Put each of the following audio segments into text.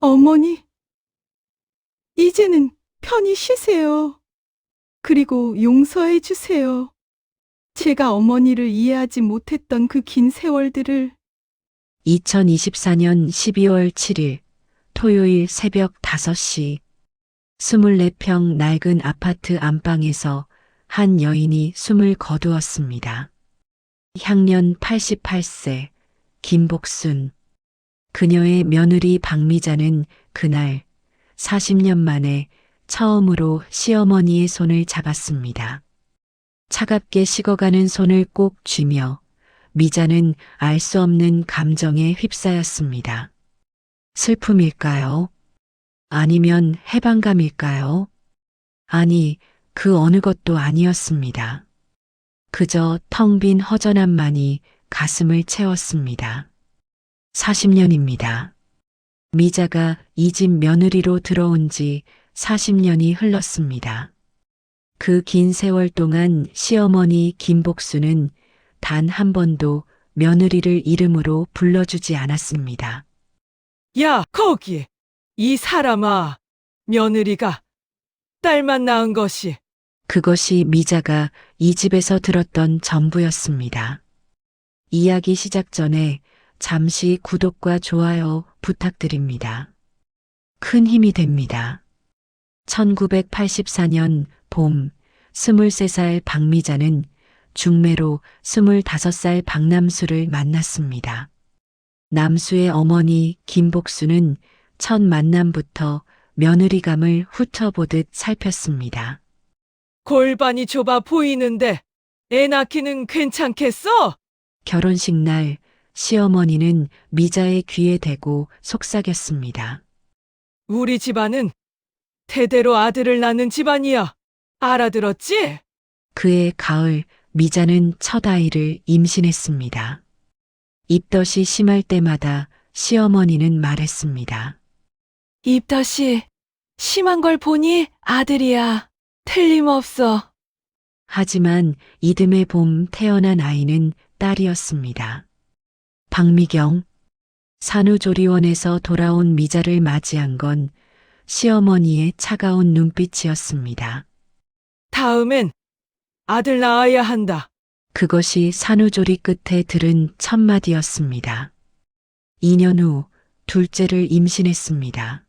어머니, 이제는 편히 쉬세요. 그리고 용서해 주세요. 제가 어머니를 이해하지 못했던 그 긴 세월들을. 2024년 12월 7일 토요일 새벽 5시 24평 낡은 아파트 안방에서 한 여인이 숨을 거두었습니다. 향년 88세 김복순. 그녀의 며느리 박미자는 그날 40년 만에 처음으로 시어머니의 손을 잡았습니다. 차갑게 식어가는 손을 꼭 쥐며 미자는 알 수 없는 감정에 휩싸였습니다. 슬픔일까요? 아니면 해방감일까요? 아니, 그 어느 것도 아니었습니다. 그저 텅 빈 허전함만이 가슴을 채웠습니다. 40년입니다. 미자가 이 집 며느리로 들어온 지 40년이 흘렀습니다. 그 긴 세월 동안 시어머니 김복수는 단 한 번도 며느리를 이름으로 불러주지 않았습니다. 야, 거기! 이 사람아, 며느리가 딸만 낳은 것이. 그것이 미자가 이 집에서 들었던 전부였습니다. 이야기 시작 전에 잠시 구독과 좋아요 부탁드립니다. 큰 힘이 됩니다. 1984년 봄 23살 박미자는 중매로 25살 박남수를 만났습니다. 남수의 어머니 김복수는 첫 만남부터 며느리감을 훑어보듯 살폈습니다. 골반이 좁아 보이는데 애 낳기는 괜찮겠어? 결혼식 날 시어머니는 미자의 귀에 대고 속삭였습니다. 우리 집안은 대대로 아들을 낳는 집안이야. 알아들었지? 그해 가을 미자는 첫 아이를 임신했습니다. 입덧이 심할 때마다 시어머니는 말했습니다. 입덧이 심한 걸 보니 아들이야. 틀림없어. 하지만 이듬해 봄 태어난 아이는 딸이었습니다. 박미경. 산후조리원에서 돌아온 미자를 맞이한 건 시어머니의 차가운 눈빛이었습니다. 다음엔 아들 낳아야 한다. 그것이 산후조리 끝에 들은 첫마디였습니다. 2년 후 둘째를 임신했습니다.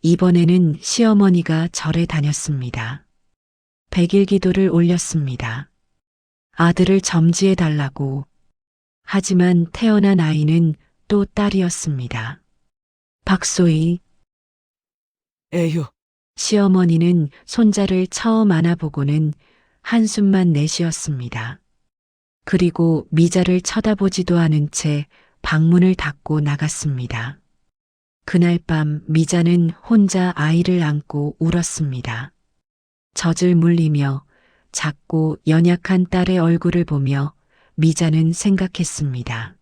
이번에는 시어머니가 절에 다녔습니다. 100일 기도를 올렸습니다. 아들을 점지해 달라고. 하지만 태어난 아이는 또 딸이었습니다. 박소희. 에휴, 시어머니는 손자를 처음 안아보고는 한숨만 내쉬었습니다. 그리고 미자를 쳐다보지도 않은 채 방문을 닫고 나갔습니다. 그날 밤 미자는 혼자 아이를 안고 울었습니다. 젖을 물리며 작고 연약한 딸의 얼굴을 보며 미자는 생각했습니다.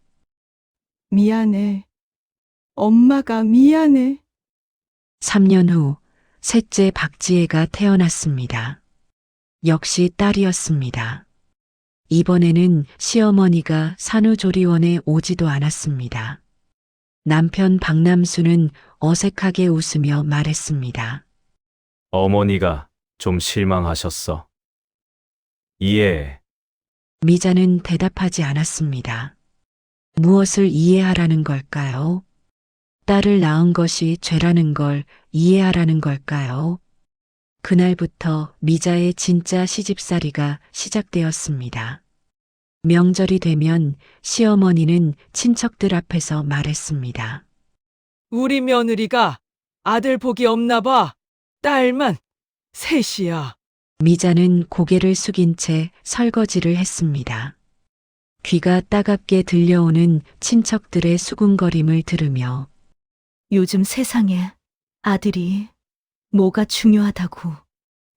미안해. 엄마가 미안해. 3년 후 셋째 박지혜가 태어났습니다. 역시 딸이었습니다. 이번에는 시어머니가 산후조리원에 오지도 않았습니다. 남편 박남수는 어색하게 웃으며 말했습니다. 어머니가 좀 실망하셨어. 이해해. 미자는 대답하지 않았습니다. 무엇을 이해하라는 걸까요? 딸을 낳은 것이 죄라는 걸 이해하라는 걸까요? 그날부터 미자의 진짜 시집살이가 시작되었습니다. 명절이 되면 시어머니는 친척들 앞에서 말했습니다. 우리 며느리가 아들 복이 없나 봐. 딸만 셋이야. 미자는 고개를 숙인 채 설거지를 했습니다. 귀가 따갑게 들려오는 친척들의 수군거림을 들으며 요즘 세상에 아들이 뭐가 중요하다고.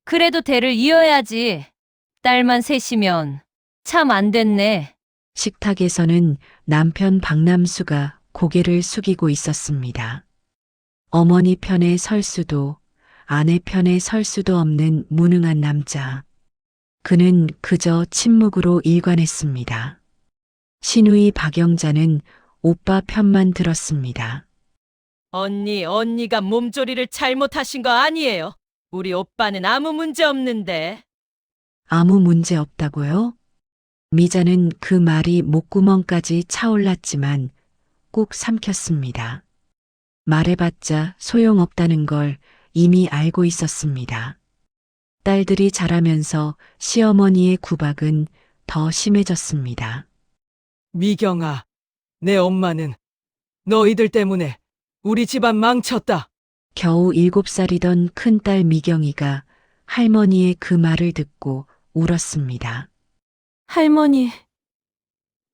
그래도 대를 이어야지. 딸만 셋이면 참 안 됐네. 식탁에서는 남편 박남수가 고개를 숙이고 있었습니다. 어머니 편에 설 수도 아내 편에 설 수도 없는 무능한 남자. 그는 그저 침묵으로 일관했습니다. 신우이 박영자는 오빠 편만 들었습니다. 언니가 몸조리를 잘못하신 거 아니에요. 우리 오빠는 아무 문제 없는데. 아무 문제 없다고요? 미자는 그 말이 목구멍까지 차올랐지만 꾹 삼켰습니다. 말해봤자 소용없다는 걸 이미 알고 있었습니다. 딸들이 자라면서 시어머니의 구박은 더 심해졌습니다. 미경아, 내 엄마는 너희들 때문에 우리 집안 망쳤다. 겨우 7살이던 큰딸 미경이가 할머니의 그 말을 듣고 울었습니다. 할머니,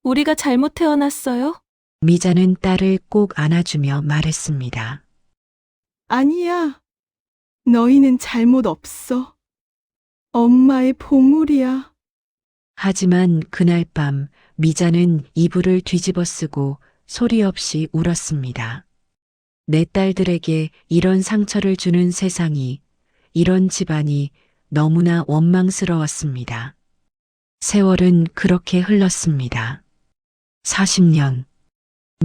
우리가 잘못 태어났어요? 미자는 딸을 꼭 안아주며 말했습니다. 아니야. 너희는 잘못 없어. 엄마의 보물이야. 하지만 그날 밤 미자는 이불을 뒤집어 쓰고 소리 없이 울었습니다. 내 딸들에게 이런 상처를 주는 세상이, 이런 집안이 너무나 원망스러웠습니다. 세월은 그렇게 흘렀습니다. 40년.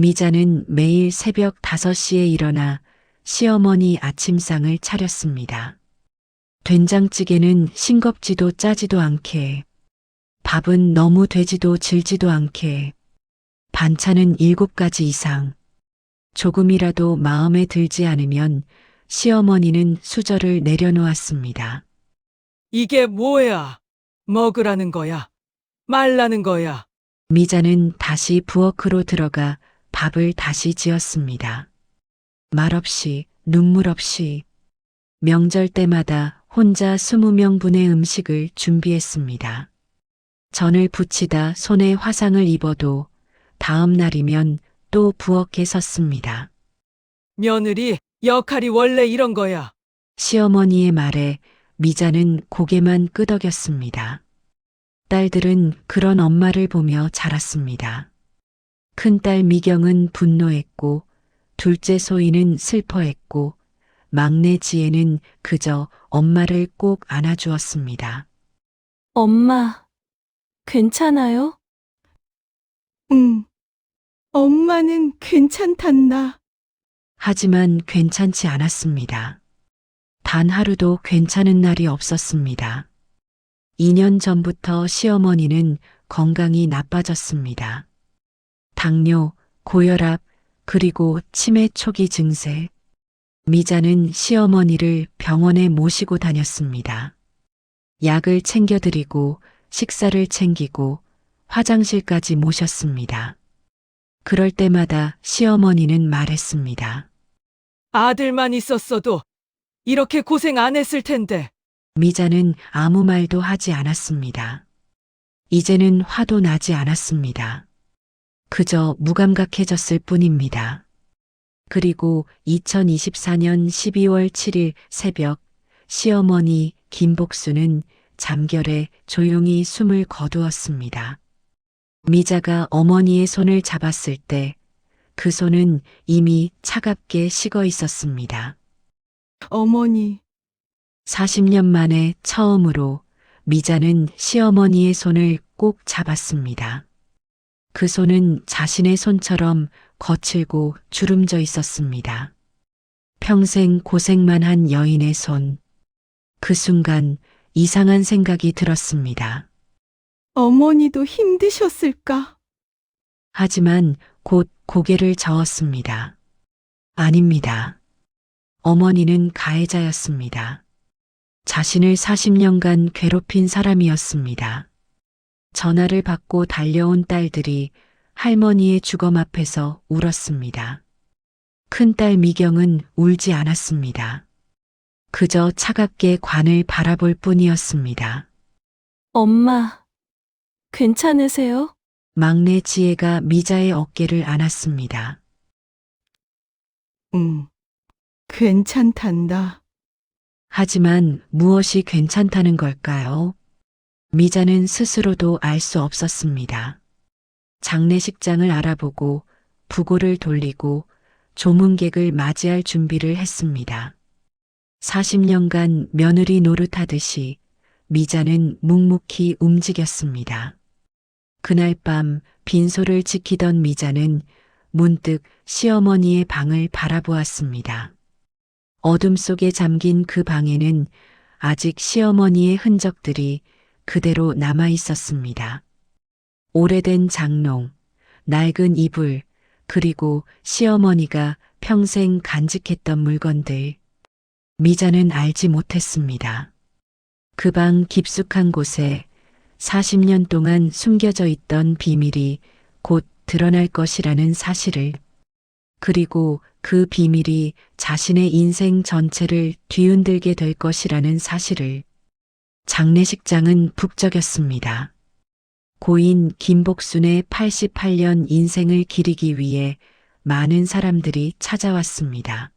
미자는 매일 새벽 5시에 일어나 시어머니 아침상을 차렸습니다. 된장찌개는 싱겁지도 짜지도 않게, 밥은 너무 되지도 질지도 않게, 반찬은 7가지 이상. 조금이라도 마음에 들지 않으면 시어머니는 수저를 내려놓았습니다. 이게 뭐야? 먹으라는 거야? 말라는 거야? 미자는 다시 부엌으로 들어가 밥을 다시 지었습니다. 말없이, 눈물 없이, 명절 때마다 혼자 20명분의 음식을 준비했습니다. 전을 부치다 손에 화상을 입어도 다음 날이면 또 부엌에 섰습니다. 며느리 역할이 원래 이런 거야. 시어머니의 말에 미자는 고개만 끄덕였습니다. 딸들은 그런 엄마를 보며 자랐습니다. 큰딸 미경은 분노했고, 둘째 소희는 슬퍼했고, 막내 지혜는 그저 엄마를 꼭 안아주었습니다. 엄마, 괜찮아요? 응. 엄마는 괜찮단다. 하지만 괜찮지 않았습니다. 단 하루도 괜찮은 날이 없었습니다. 2년 전부터 시어머니는 건강이 나빠졌습니다. 당뇨, 고혈압, 그리고 치매 초기 증세. 미자는 시어머니를 병원에 모시고 다녔습니다. 약을 챙겨드리고 식사를 챙기고 화장실까지 모셨습니다. 그럴 때마다 시어머니는 말했습니다. 아들만 있었어도 이렇게 고생 안 했을 텐데. 미자는 아무 말도 하지 않았습니다. 이제는 화도 나지 않았습니다. 그저 무감각해졌을 뿐입니다. 그리고 2024년 12월 7일 새벽 시어머니 김복수는 잠결에 조용히 숨을 거두었습니다. 미자가 어머니의 손을 잡았을 때 그 손은 이미 차갑게 식어 있었습니다. 어머니, 40년 만에 처음으로 미자는 시어머니의 손을 꼭 잡았습니다. 그 손은 자신의 손처럼 거칠고 주름져 있었습니다. 평생 고생만 한 여인의 손. 그 순간 이상한 생각이 들었습니다. 어머니도 힘드셨을까? 하지만 곧 고개를 저었습니다. 아닙니다. 어머니는 가해자였습니다. 자신을 40년간 괴롭힌 사람이었습니다. 전화를 받고 달려온 딸들이 할머니의 주검 앞에서 울었습니다. 큰딸 미경은 울지 않았습니다. 그저 차갑게 관을 바라볼 뿐이었습니다. 엄마, 괜찮으세요? 막내 지혜가 미자의 어깨를 안았습니다. 응. 괜찮단다. 하지만 무엇이 괜찮다는 걸까요? 미자는 스스로도 알 수 없었습니다. 장례식장을 알아보고 부고를 돌리고 조문객을 맞이할 준비를 했습니다. 40년간 며느리 노릇하듯이 미자는 묵묵히 움직였습니다. 그날 밤 빈소를 지키던 미자는 문득 시어머니의 방을 바라보았습니다. 어둠 속에 잠긴 그 방에는 아직 시어머니의 흔적들이 그대로 남아 있었습니다. 오래된 장롱, 낡은 이불, 그리고 시어머니가 평생 간직했던 물건들. 미자는 알지 못했습니다. 그 방 깊숙한 곳에 40년 동안 숨겨져 있던 비밀이 곧 드러날 것이라는 사실을, 그리고 그 비밀이 자신의 인생 전체를 뒤흔들게 될 것이라는 사실을. 장례식장은 북적였습니다. 고인 김복순의 88년 인생을 기리기 위해 많은 사람들이 찾아왔습니다.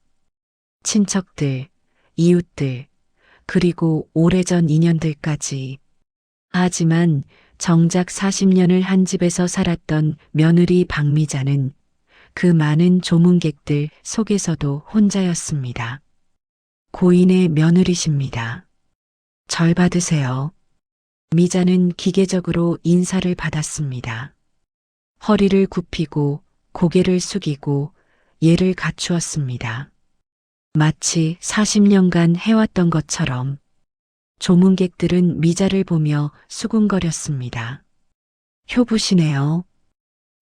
친척들, 이웃들, 그리고 오래전 인연들까지. 하지만 정작 40년을 한 집에서 살았던 며느리 박미자는 그 많은 조문객들 속에서도 혼자였습니다. 고인의 며느리십니다. 절 받으세요. 미자는 기계적으로 인사를 받았습니다. 허리를 굽히고 고개를 숙이고 예를 갖추었습니다. 마치 40년간 해왔던 것처럼. 조문객들은 미자를 보며 수군거렸습니다. 효부시네요.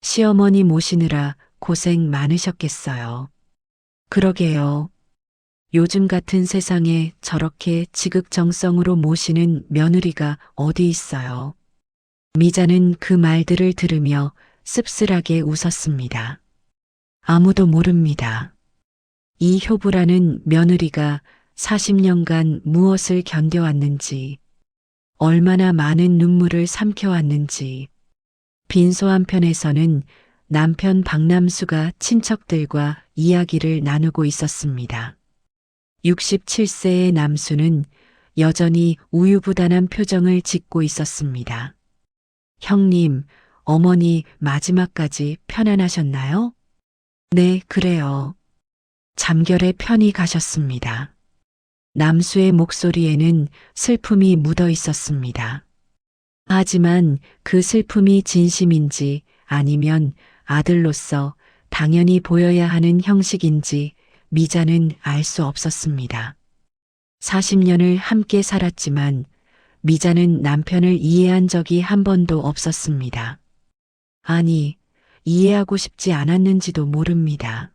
시어머니 모시느라 고생 많으셨겠어요. 그러게요. 요즘 같은 세상에 저렇게 지극정성으로 모시는 며느리가 어디 있어요. 미자는 그 말들을 들으며 씁쓸하게 웃었습니다. 아무도 모릅니다. 이 효부라는 며느리가 40년간 무엇을 견뎌왔는지, 얼마나 많은 눈물을 삼켜왔는지. 빈소 한편에서는 남편 박남수가 친척들과 이야기를 나누고 있었습니다. 67세의 남수는 여전히 우유부단한 표정을 짓고 있었습니다. 형님, 어머니 마지막까지 편안하셨나요? 네, 그래요. 잠결에 편히 가셨습니다. 남수의 목소리에는 슬픔이 묻어 있었습니다. 하지만 그 슬픔이 진심인지 아니면 아들로서 당연히 보여야 하는 형식인지 미자는 알 수 없었습니다. 40년을 함께 살았지만 미자는 남편을 이해한 적이 한 번도 없었습니다. 아니, 이해하고 싶지 않았는지도 모릅니다.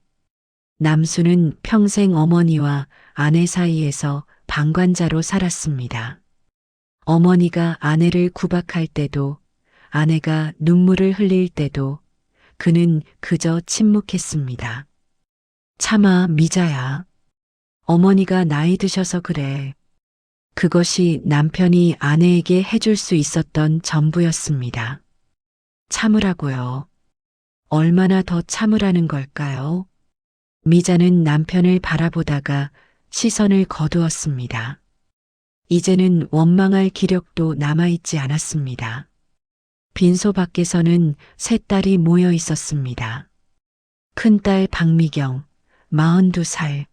남수는 평생 어머니와 아내 사이에서 방관자로 살았습니다. 어머니가 아내를 구박할 때도, 아내가 눈물을 흘릴 때도 그는 그저 침묵했습니다. 참아, 미자야. 어머니가 나이 드셔서 그래. 그것이 남편이 아내에게 해줄 수 있었던 전부였습니다. 참으라고요. 얼마나 더 참으라는 걸까요? 미자는 남편을 바라보다가 시선을 거두었습니다. 이제는 원망할 기력도 남아있지 않았습니다. 빈소 밖에서는 세 딸이 모여 있었습니다. 큰딸 박미경, 42살.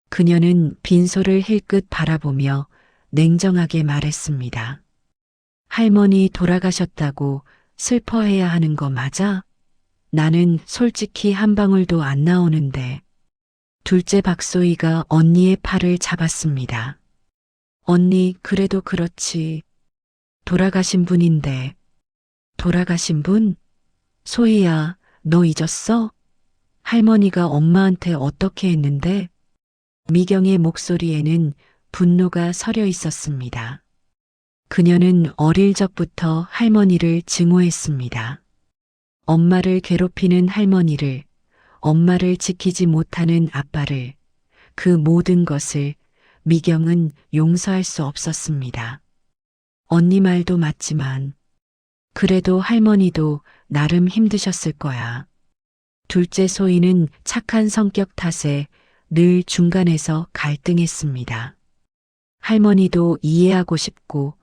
그녀는 빈소를 힐끗 바라보며 냉정하게 말했습니다. 할머니 돌아가셨다고 슬퍼해야 하는 거 맞아? 나는 솔직히 한 방울도 안 나오는데. 둘째 박소희가 언니의 팔을 잡았습니다. 언니, 그래도 그렇지. 돌아가신 분인데. 돌아가신 분? 소희야, 너 잊었어? 할머니가 엄마한테 어떻게 했는데? 미경의 목소리에는 분노가 서려 있었습니다. 그녀는 어릴 적부터 할머니를 증오했습니다. 엄마를 괴롭히는 할머니를, 엄마를 지키지 못하는 아빠를, 그 모든 것을 미경은 용서할 수 없었습니다. 언니 말도 맞지만, 그래도 할머니도 나름 힘드셨을 거야. 둘째 소희는 착한 성격 탓에 늘 중간에서 갈등했습니다. 할머니도 이해하고 싶고,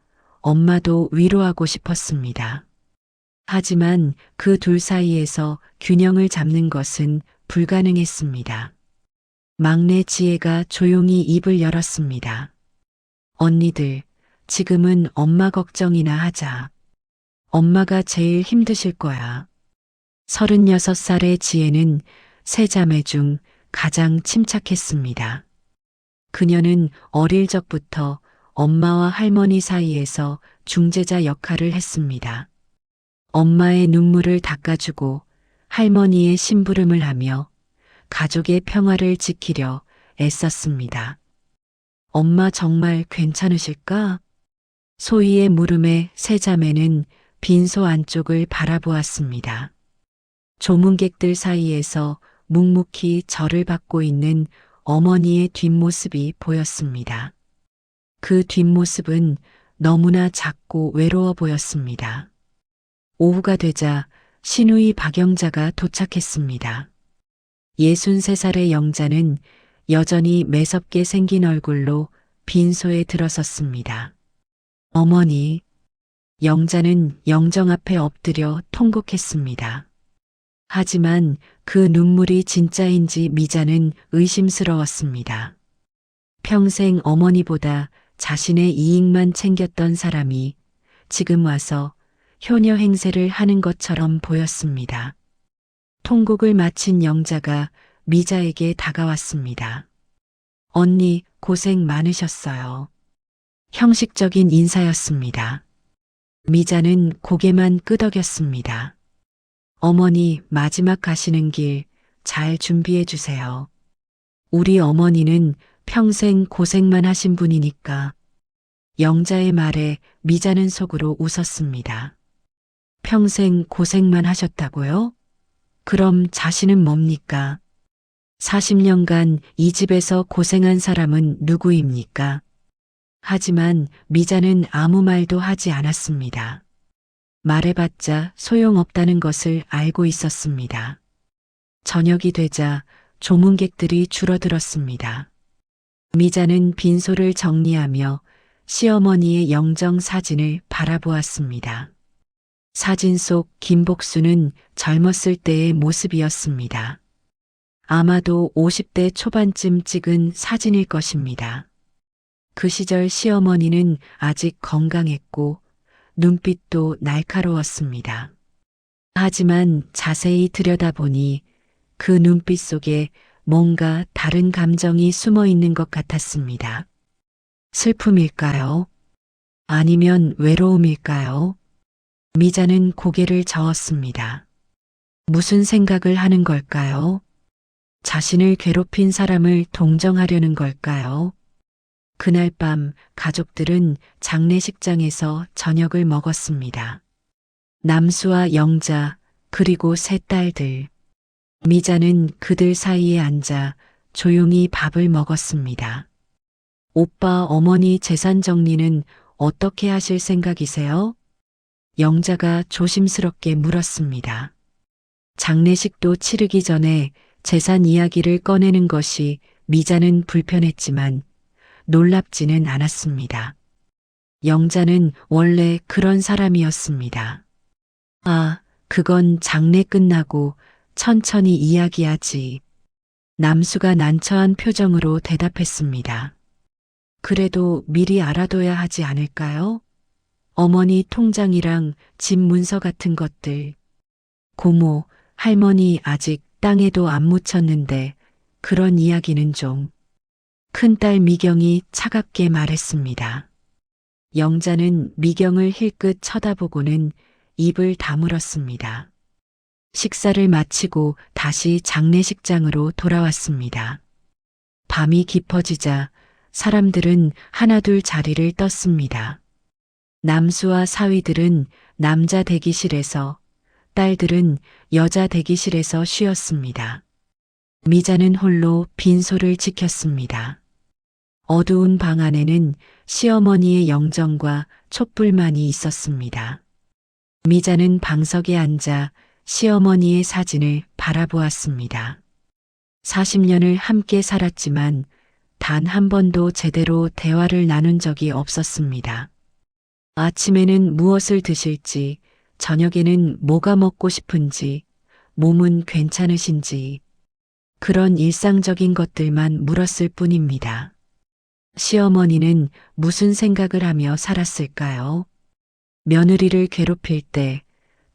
엄마도 위로하고 싶었습니다. 하지만 그 둘 사이에서 균형을 잡는 것은 불가능했습니다. 막내 지혜가 조용히 입을 열었습니다. 언니들, 지금은 엄마 걱정이나 하자. 엄마가 제일 힘드실 거야. 36살의 지혜는 세 자매 중 가장 침착했습니다. 그녀는 어릴 적부터 엄마와 할머니 사이에서 중재자 역할을 했습니다. 엄마의 눈물을 닦아주고 할머니의 심부름을 하며 가족의 평화를 지키려 애썼습니다. 엄마 정말 괜찮으실까? 소희의 물음에 세 자매는 빈소 안쪽을 바라보았습니다. 조문객들 사이에서 묵묵히 절을 받고 있는 어머니의 뒷모습이 보였습니다. 그 뒷모습은 너무나 작고 외로워 보였습니다. 오후가 되자 시누이 박영자가 도착했습니다. 63살의 영자는 여전히 매섭게 생긴 얼굴로 빈소에 들어섰습니다. 어머니, 영자는 영정 앞에 엎드려 통곡했습니다. 하지만 그 눈물이 진짜인지 미자는 의심스러웠습니다. 평생 어머니보다 자신의 이익만 챙겼던 사람이 지금 와서 효녀 행세를 하는 것처럼 보였습니다. 통곡을 마친 영자가 미자에게 다가왔습니다. 언니, 고생 많으셨어요. 형식적인 인사였습니다. 미자는 고개만 끄덕였습니다. 어머니, 마지막 가시는 길 잘 준비해 주세요. 우리 어머니는 평생 고생만 하신 분이니까. 영자의 말에 미자는 속으로 웃었습니다. 평생 고생만 하셨다고요? 그럼 자신은 뭡니까? 40년간 이 집에서 고생한 사람은 누구입니까? 하지만 미자는 아무 말도 하지 않았습니다. 말해봤자 소용없다는 것을 알고 있었습니다. 저녁이 되자 조문객들이 줄어들었습니다. 미자는 빈소를 정리하며 시어머니의 영정 사진을 바라보았습니다. 사진 속 김복수는 젊었을 때의 모습이었습니다. 아마도 50대 초반쯤 찍은 사진일 것입니다. 그 시절 시어머니는 아직 건강했고 눈빛도 날카로웠습니다. 하지만 자세히 들여다보니 그 눈빛 속에 뭔가 다른 감정이 숨어 있는 것 같았습니다. 슬픔일까요? 아니면 외로움일까요? 미자는 고개를 저었습니다. 무슨 생각을 하는 걸까요? 자신을 괴롭힌 사람을 동정하려는 걸까요? 그날 밤 가족들은 장례식장에서 저녁을 먹었습니다. 남수와 영자, 그리고 세 딸들. 미자는 그들 사이에 앉아 조용히 밥을 먹었습니다. 오빠, 어머니 재산 정리는 어떻게 하실 생각이세요? 영자가 조심스럽게 물었습니다. 장례식도 치르기 전에 재산 이야기를 꺼내는 것이 미자는 불편했지만 놀랍지는 않았습니다. 영자는 원래 그런 사람이었습니다. 아, 그건 장례 끝나고 천천히 이야기하지. 남수가 난처한 표정으로 대답했습니다. 그래도 미리 알아둬야 하지 않을까요? 어머니 통장이랑 집 문서 같은 것들. 고모, 할머니 아직 땅에도 안 묻혔는데 그런 이야기는 좀. 큰딸 미경이 차갑게 말했습니다. 영자는 미경을 힐끗 쳐다보고는 입을 다물었습니다. 식사를 마치고 다시 장례식장으로 돌아왔습니다. 밤이 깊어지자 사람들은 하나둘 자리를 떴습니다. 남수와 사위들은 남자 대기실에서, 딸들은 여자 대기실에서 쉬었습니다. 미자는 홀로 빈소를 지켰습니다. 어두운 방 안에는 시어머니의 영정과 촛불만이 있었습니다. 미자는 방석에 앉아 시어머니의 사진을 바라보았습니다. 40년을 함께 살았지만 단 한 번도 제대로 대화를 나눈 적이 없었습니다. 아침에는 무엇을 드실지, 저녁에는 뭐가 먹고 싶은지, 몸은 괜찮으신지, 그런 일상적인 것들만 물었을 뿐입니다. 시어머니는 무슨 생각을 하며 살았을까요? 며느리를 괴롭힐 때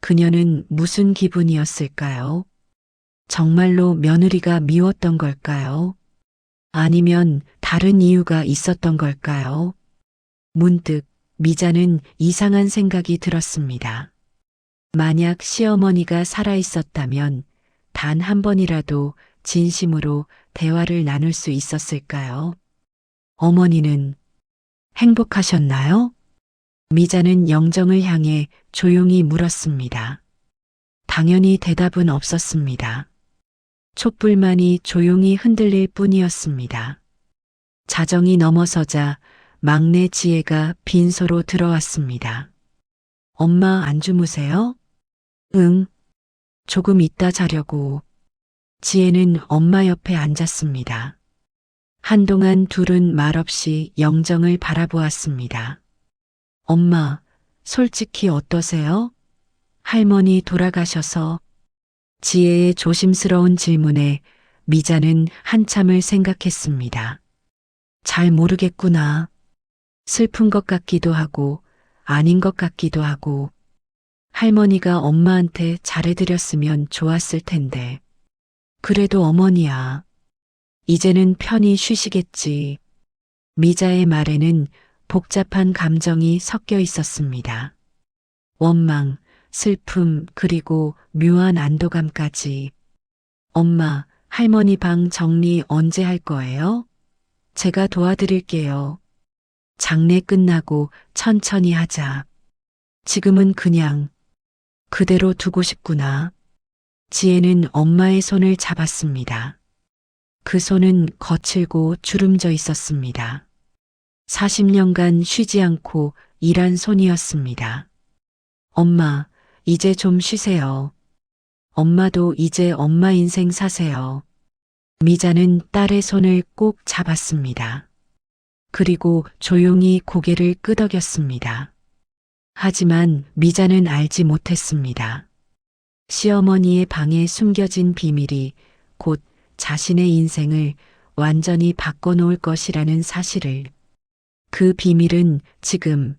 그녀는 무슨 기분이었을까요? 정말로 며느리가 미웠던 걸까요? 아니면 다른 이유가 있었던 걸까요? 문득 미자는 이상한 생각이 들었습니다. 만약 시어머니가 살아있었다면 단 한 번이라도 진심으로 대화를 나눌 수 있었을까요? 어머니는 행복하셨나요? 미자는 영정을 향해 조용히 물었습니다. 당연히 대답은 없었습니다. 촛불만이 조용히 흔들릴 뿐이었습니다. 자정이 넘어서자 막내 지혜가 빈소로 들어왔습니다. 엄마 안 주무세요? 응. 조금 이따 자려고. 지혜는 엄마 옆에 앉았습니다. 한동안 둘은 말없이 영정을 바라보았습니다. 엄마, 솔직히 어떠세요? 할머니 돌아가셔서. 지혜의 조심스러운 질문에 미자는 한참을 생각했습니다. 잘 모르겠구나. 슬픈 것 같기도 하고 아닌 것 같기도 하고. 할머니가 엄마한테 잘해드렸으면 좋았을 텐데. 그래도 어머니야. 이제는 편히 쉬시겠지. 미자의 말에는 복잡한 감정이 섞여 있었습니다. 원망, 슬픔, 그리고 묘한 안도감까지. 엄마, 할머니 방 정리 언제 할 거예요? 제가 도와드릴게요. 장례 끝나고 천천히 하자. 지금은 그냥 그대로 두고 싶구나. 지혜는 엄마의 손을 잡았습니다. 그 손은 거칠고 주름져 있었습니다. 40년간 쉬지 않고 일한 손이었습니다. 엄마, 이제 좀 쉬세요. 엄마도 이제 엄마 인생 사세요. 미자는 딸의 손을 꼭 잡았습니다. 그리고 조용히 고개를 끄덕였습니다. 하지만 미자는 알지 못했습니다. 시어머니의 방에 숨겨진 비밀이 곧 자신의 인생을 완전히 바꿔놓을 것이라는 사실을. 그 비밀은 지금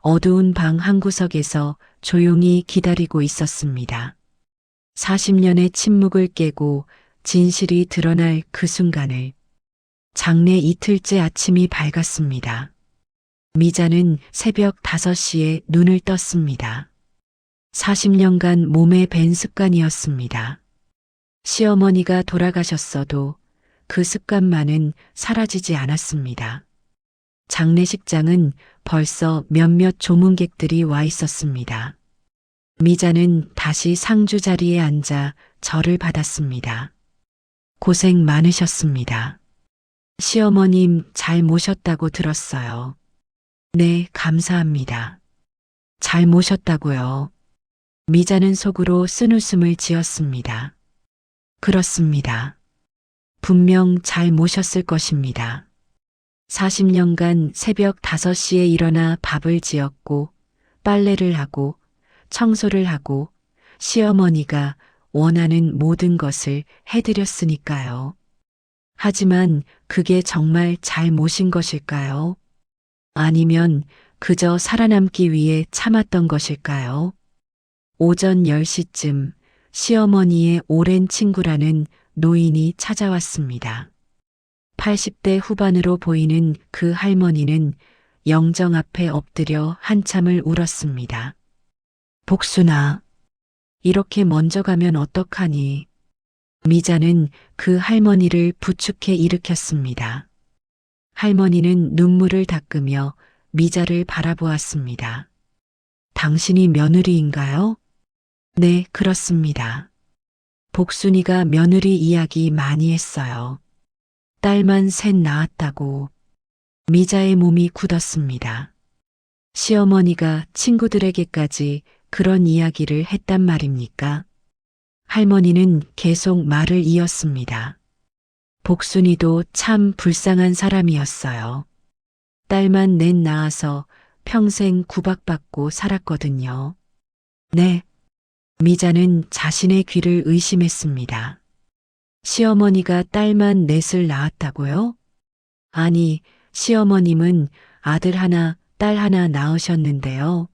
어두운 방 한구석에서 조용히 기다리고 있었습니다. 40년의 침묵을 깨고 진실이 드러날 그 순간을. 장례 이틀째 아침이 밝았습니다. 미자는 새벽 5시에 눈을 떴습니다. 40년간 몸에 밴 습관이었습니다. 시어머니가 돌아가셨어도 그 습관만은 사라지지 않았습니다. 장례식장은 벌써 몇몇 조문객들이 와 있었습니다. 미자는 다시 상주 자리에 앉아 절을 받았습니다. 고생 많으셨습니다. 시어머님 잘 모셨다고 들었어요. 네, 감사합니다. 잘 모셨다고요. 미자는 속으로 쓴웃음을 지었습니다. 그렇습니다. 분명 잘 모셨을 것입니다. 40년간 새벽 5시에 일어나 밥을 지었고 빨래를 하고 청소를 하고 시어머니가 원하는 모든 것을 해드렸으니까요. 하지만 그게 정말 잘 모신 것일까요? 아니면 그저 살아남기 위해 참았던 것일까요? 오전 10시쯤 시어머니의 오랜 친구라는 노인이 찾아왔습니다. 80대 후반으로 보이는 그 할머니는 영정 앞에 엎드려 한참을 울었습니다. 복순아, 이렇게 먼저 가면 어떡하니? 미자는 그 할머니를 부축해 일으켰습니다. 할머니는 눈물을 닦으며 미자를 바라보았습니다. 당신이 며느리인가요? 네, 그렇습니다. 복순이가 며느리 이야기 많이 했어요. 딸만 셋 낳았다고. 미자의 몸이 굳었습니다. 시어머니가 친구들에게까지 그런 이야기를 했단 말입니까? 할머니는 계속 말을 이었습니다. 복순이도 참 불쌍한 사람이었어요. 딸만 넷 낳아서 평생 구박받고 살았거든요. 네. 미자는 자신의 귀를 의심했습니다. 시어머니가 딸만 넷을 낳았다고요? 아니, 시어머님은 아들 하나, 딸 하나 낳으셨는데요.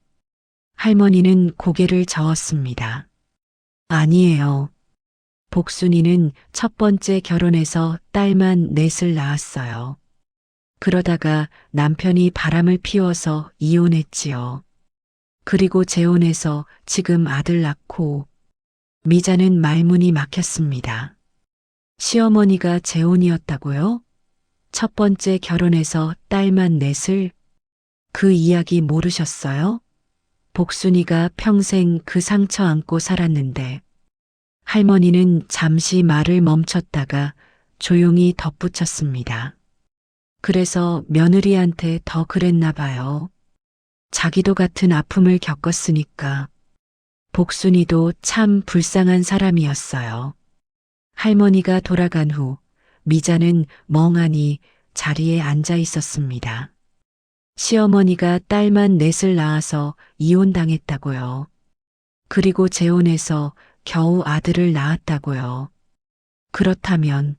할머니는 고개를 저었습니다. 아니에요. 복순이는 첫 번째 결혼해서 딸만 넷을 낳았어요. 그러다가 남편이 바람을 피워서 이혼했지요. 그리고 재혼해서 지금 아들 낳고. 미자는 말문이 막혔습니다. 시어머니가 재혼이었다고요? 첫 번째 결혼해서 딸만 넷을? 그 이야기 모르셨어요? 복순이가 평생 그 상처 안고 살았는데. 할머니는 잠시 말을 멈췄다가 조용히 덧붙였습니다. 그래서 며느리한테 더 그랬나 봐요. 자기도 같은 아픔을 겪었으니까. 복순이도 참 불쌍한 사람이었어요. 할머니가 돌아간 후 미자는 멍하니 자리에 앉아 있었습니다. 시어머니가 딸만 넷을 낳아서 이혼당했다고요. 그리고 재혼해서 겨우 아들을 낳았다고요. 그렇다면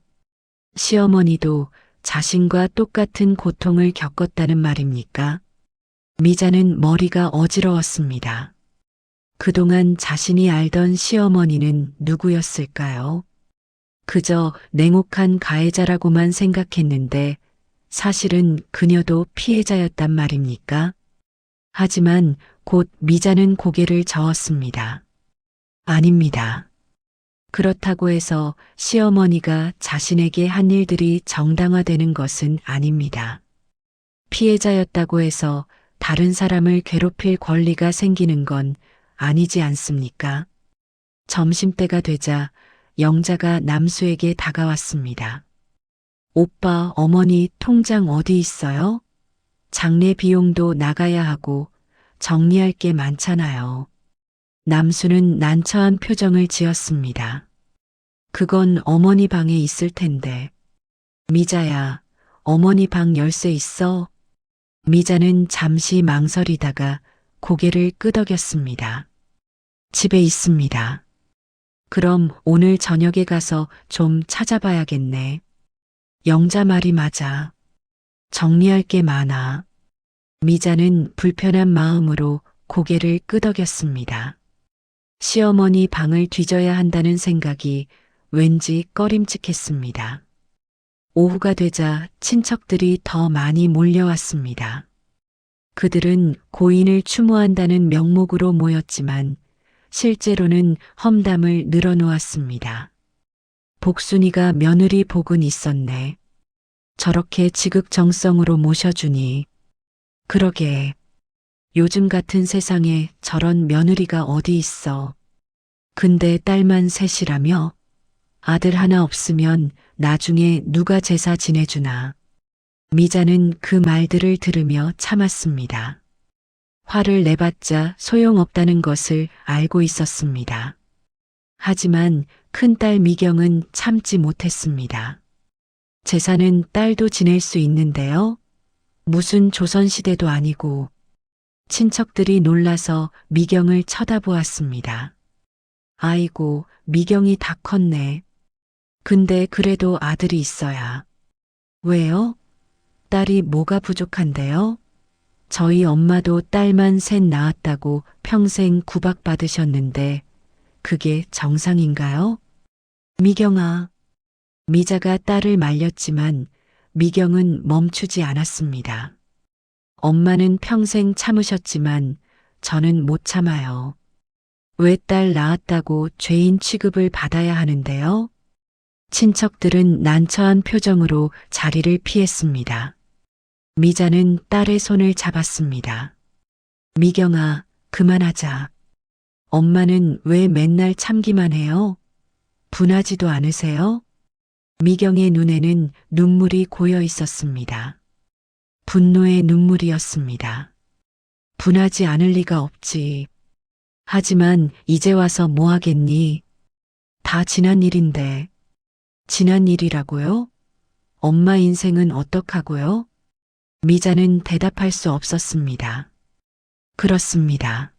시어머니도 자신과 똑같은 고통을 겪었다는 말입니까? 미자는 머리가 어지러웠습니다. 그동안 자신이 알던 시어머니는 누구였을까요? 그저 냉혹한 가해자라고만 생각했는데 사실은 그녀도 피해자였단 말입니까? 하지만 곧 미자는 고개를 저었습니다. 아닙니다. 그렇다고 해서 시어머니가 자신에게 한 일들이 정당화되는 것은 아닙니다. 피해자였다고 해서 다른 사람을 괴롭힐 권리가 생기는 건 아니지 않습니까? 점심때가 되자 영자가 남수에게 다가왔습니다. 오빠, 어머니 통장 어디 있어요? 장례 비용도 나가야 하고 정리할 게 많잖아요. 남수는 난처한 표정을 지었습니다. 그건 어머니 방에 있을 텐데. 미자야, 어머니 방 열쇠 있어? 미자는 잠시 망설이다가 고개를 끄덕였습니다. 집에 있습니다. 그럼 오늘 저녁에 가서 좀 찾아봐야겠네. 영자 말이 맞아. 정리할 게 많아. 미자는 불편한 마음으로 고개를 끄덕였습니다. 시어머니 방을 뒤져야 한다는 생각이 왠지 꺼림칙했습니다. 오후가 되자 친척들이 더 많이 몰려왔습니다. 그들은 고인을 추모한다는 명목으로 모였지만 실제로는 험담을 늘어놓았습니다. 복순이가 며느리 복은 있었네. 저렇게 지극정성으로 모셔주니. 그러게. 요즘 같은 세상에 저런 며느리가 어디 있어. 근데 딸만 셋이라며? 아들 하나 없으면 나중에 누가 제사 지내주나. 미자는 그 말들을 들으며 참았습니다. 화를 내봤자 소용없다는 것을 알고 있었습니다. 하지만 큰딸 미경은 참지 못했습니다. 제사는 딸도 지낼 수 있는데요. 무슨 조선시대도 아니고. 친척들이 놀라서 미경을 쳐다보았습니다. 아이고, 미경이 다 컸네. 근데 그래도 아들이 있어야. 왜요? 딸이 뭐가 부족한데요? 저희 엄마도 딸만 셋 낳았다고 평생 구박받으셨는데 그게 정상인가요? 미경아. 미자가 딸을 말렸지만 미경은 멈추지 않았습니다. 엄마는 평생 참으셨지만 저는 못 참아요. 왜 딸 낳았다고 죄인 취급을 받아야 하는데요? 친척들은 난처한 표정으로 자리를 피했습니다. 미자는 딸의 손을 잡았습니다. 미경아, 그만하자. 엄마는 왜 맨날 참기만 해요? 분하지도 않으세요? 미경의 눈에는 눈물이 고여 있었습니다. 분노의 눈물이었습니다. 분하지 않을 리가 없지. 하지만 이제 와서 뭐 하겠니? 다 지난 일인데. 지난 일이라고요? 엄마 인생은 어떡하고요? 미자는 대답할 수 없었습니다. 그렇습니다.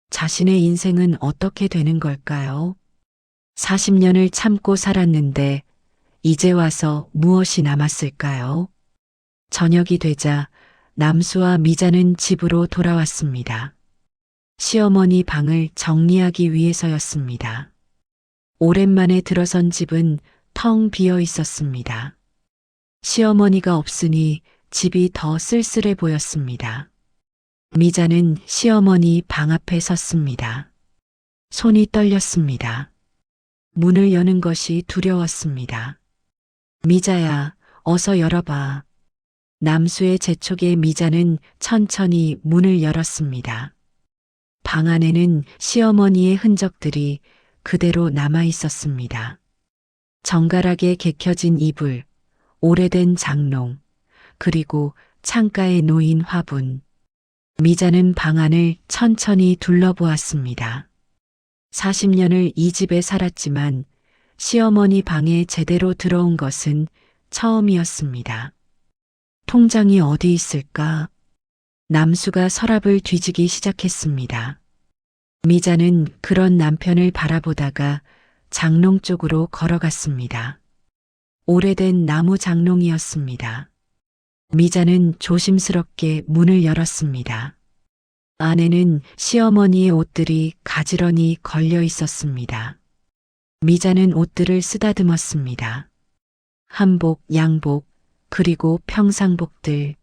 자신의 인생은 어떻게 되는 걸까요? 40년을 참고 살았는데 이제 와서 무엇이 남았을까요? 저녁이 되자 남수와 미자는 집으로 돌아왔습니다. 시어머니 방을 정리하기 위해서였습니다. 오랜만에 들어선 집은 텅 비어 있었습니다. 시어머니가 없으니 집이 더 쓸쓸해 보였습니다. 미자는 시어머니 방 앞에 섰습니다. 손이 떨렸습니다. 문을 여는 것이 두려웠습니다. 미자야, 어서 열어봐. 남수의 재촉에 미자는 천천히 문을 열었습니다. 방 안에는 시어머니의 흔적들이 그대로 남아 있었습니다. 정갈하게 개켜진 이불, 오래된 장롱, 그리고 창가에 놓인 화분. 미자는 방 안을 천천히 둘러보았습니다. 40년을 이 집에 살았지만 시어머니 방에 제대로 들어온 것은 처음이었습니다. 통장이 어디 있을까? 남수가 서랍을 뒤지기 시작했습니다. 미자는 그런 남편을 바라보다가 장롱 쪽으로 걸어갔습니다. 오래된 나무 장롱이었습니다. 미자는 조심스럽게 문을 열었습니다. 안에는 시어머니의 옷들이 가지런히 걸려 있었습니다. 미자는 옷들을 쓰다듬었습니다. 한복, 양복, 그리고 평상복들.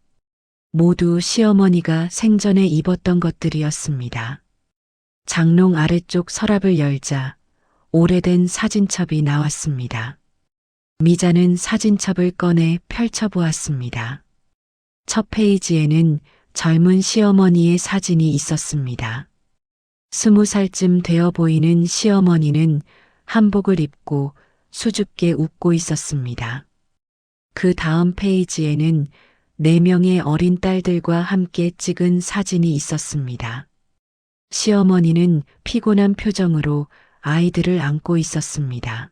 모두 시어머니가 생전에 입었던 것들이었습니다. 장롱 아래쪽 서랍을 열자 오래된 사진첩이 나왔습니다. 미자는 사진첩을 꺼내 펼쳐보았습니다. 첫 페이지에는 젊은 시어머니의 사진이 있었습니다. 20살쯤 되어 보이는 시어머니는 한복을 입고 수줍게 웃고 있었습니다. 그 다음 페이지에는 4명의 어린 딸들과 함께 찍은 사진이 있었습니다. 시어머니는 피곤한 표정으로 아이들을 안고 있었습니다.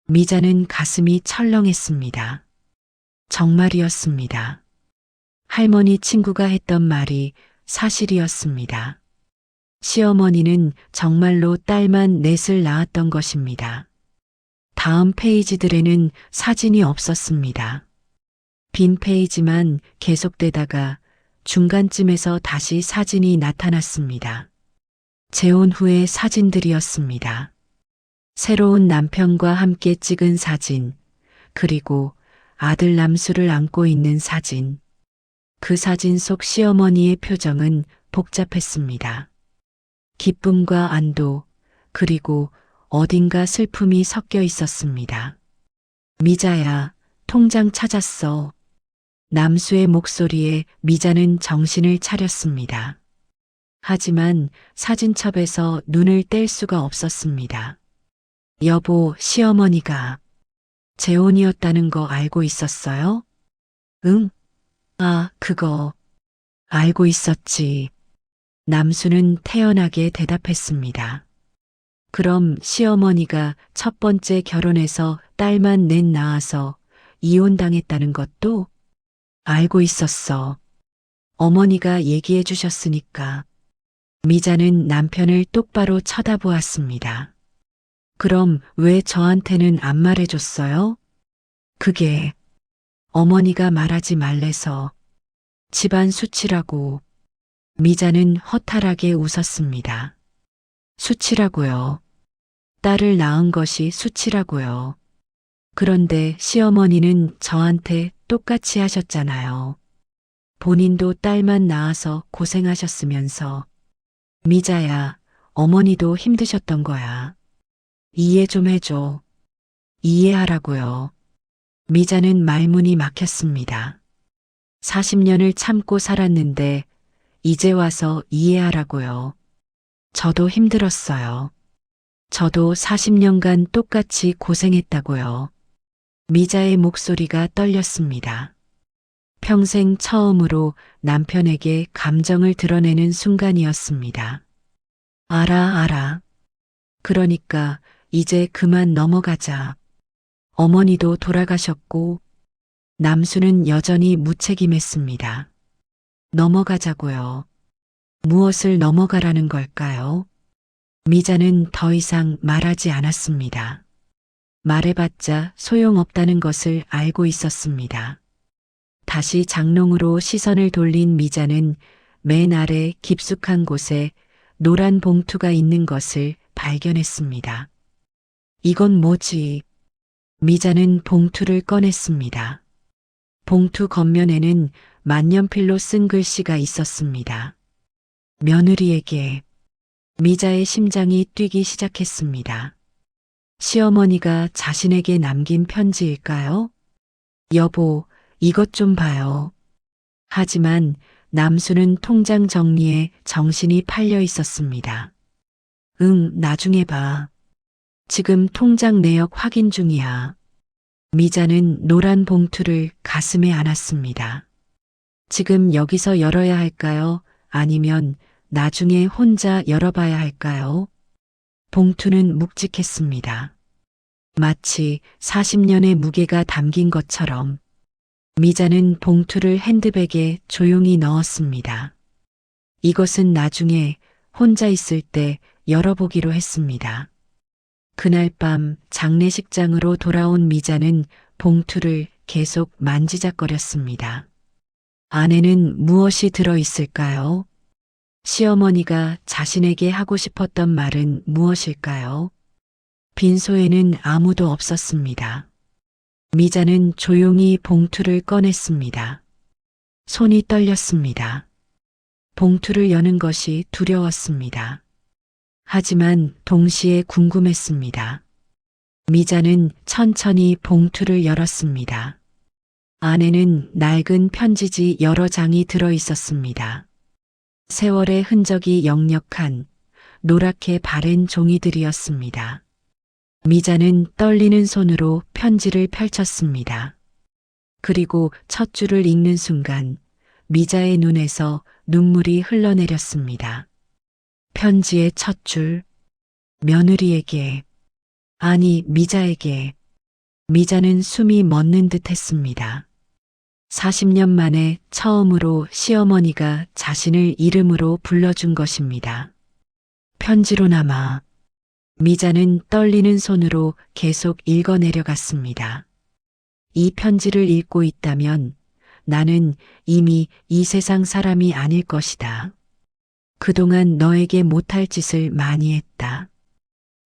미자는 가슴이 철렁했습니다. 정말이었습니다. 할머니 친구가 했던 말이 사실이었습니다. 시어머니는 정말로 딸만 넷을 낳았던 것입니다. 다음 페이지들에는 사진이 없었습니다. 빈 페이지만 계속되다가 중간쯤에서 다시 사진이 나타났습니다. 재혼 후의 사진들이었습니다. 새로운 남편과 함께 찍은 사진, 그리고 아들 남수를 안고 있는 사진. 그 사진 속 시어머니의 표정은 복잡했습니다. 기쁨과 안도, 그리고 어딘가 슬픔이 섞여 있었습니다. 미자야, 통장 찾았어. 남수의 목소리에 미자는 정신을 차렸습니다. 하지만 사진첩에서 눈을 뗄 수가 없었습니다. 여보, 시어머니가 재혼이었다는 거 알고 있었어요? 응? 아, 그거 알고 있었지. 남수는 태연하게 대답했습니다. 그럼 시어머니가 첫 번째 결혼해서 딸만 넷 낳아서 이혼당했다는 것도 알고 있었어. 어머니가 얘기해 주셨으니까. 미자는 남편을 똑바로 쳐다보았습니다. 그럼 왜 저한테는 안 말해줬어요? 그게 어머니가 말하지 말래서. 집안 수치라고. 미자는 허탈하게 웃었습니다. 수치라고요. 딸을 낳은 것이 수치라고요. 그런데 시어머니는 저한테 똑같이 하셨잖아요. 본인도 딸만 낳아서 고생하셨으면서. 미자야, 어머니도 힘드셨던 거야. 이해 좀 해줘. 이해하라고요. 미자는 말문이 막혔습니다. 40년을 참고 살았는데 이제 와서 이해하라고요. 저도 힘들었어요. 저도 40년간 똑같이 고생했다고요. 미자의 목소리가 떨렸습니다. 평생 처음으로 남편에게 감정을 드러내는 순간이었습니다. 알아. 그러니까 이제 그만 넘어가자. 어머니도 돌아가셨고 남수는 여전히 무책임했습니다. 넘어가자고요. 무엇을 넘어가라는 걸까요? 미자는 더 이상 말하지 않았습니다. 말해봤자 소용없다는 것을 알고 있었습니다. 다시 장롱으로 시선을 돌린 미자는 맨 아래 깊숙한 곳에 노란 봉투가 있는 것을 발견했습니다. 이건 뭐지? 미자는 봉투를 꺼냈습니다. 봉투 겉면에는 만년필로 쓴 글씨가 있었습니다. 며느리에게. 미자의 심장이 뛰기 시작했습니다. 시어머니가 자신에게 남긴 편지일까요? 여보, 이것 좀 봐요. 하지만 남수는 통장 정리에 정신이 팔려 있었습니다. 응, 나중에 봐. 지금 통장 내역 확인 중이야. 미자는 노란 봉투를 가슴에 안았습니다. 지금 여기서 열어야 할까요? 아니면 나중에 혼자 열어봐야 할까요? 봉투는 묵직했습니다. 마치 40년의 무게가 담긴 것처럼 미자는 봉투를 핸드백에 조용히 넣었습니다. 이것은 나중에 혼자 있을 때 열어보기로 했습니다. 그날 밤 장례식장으로 돌아온 미자는 봉투를 계속 만지작거렸습니다. 안에는 무엇이 들어 있을까요? 시어머니가 자신에게 하고 싶었던 말은 무엇일까요? 빈소에는 아무도 없었습니다. 미자는 조용히 봉투를 꺼냈습니다. 손이 떨렸습니다. 봉투를 여는 것이 두려웠습니다. 하지만 동시에 궁금했습니다. 미자는 천천히 봉투를 열었습니다. 안에는 낡은 편지지 여러 장이 들어 있었습니다. 세월의 흔적이 역력한 노랗게 바랜 종이들이었습니다. 미자는 떨리는 손으로 편지를 펼쳤습니다. 그리고 첫 줄을 읽는 순간 미자의 눈에서 눈물이 흘러내렸습니다. 편지의 첫 줄, 며느리에게, 아니 미자에게. 미자는 숨이 멎는 듯 했습니다. 40년 만에 처음으로 시어머니가 자신을 이름으로 불러준 것입니다. 편지로나마. 미자는 떨리는 손으로 계속 읽어내려갔습니다. 이 편지를 읽고 있다면 나는 이미 이 세상 사람이 아닐 것이다. 그동안 너에게 못할 짓을 많이 했다.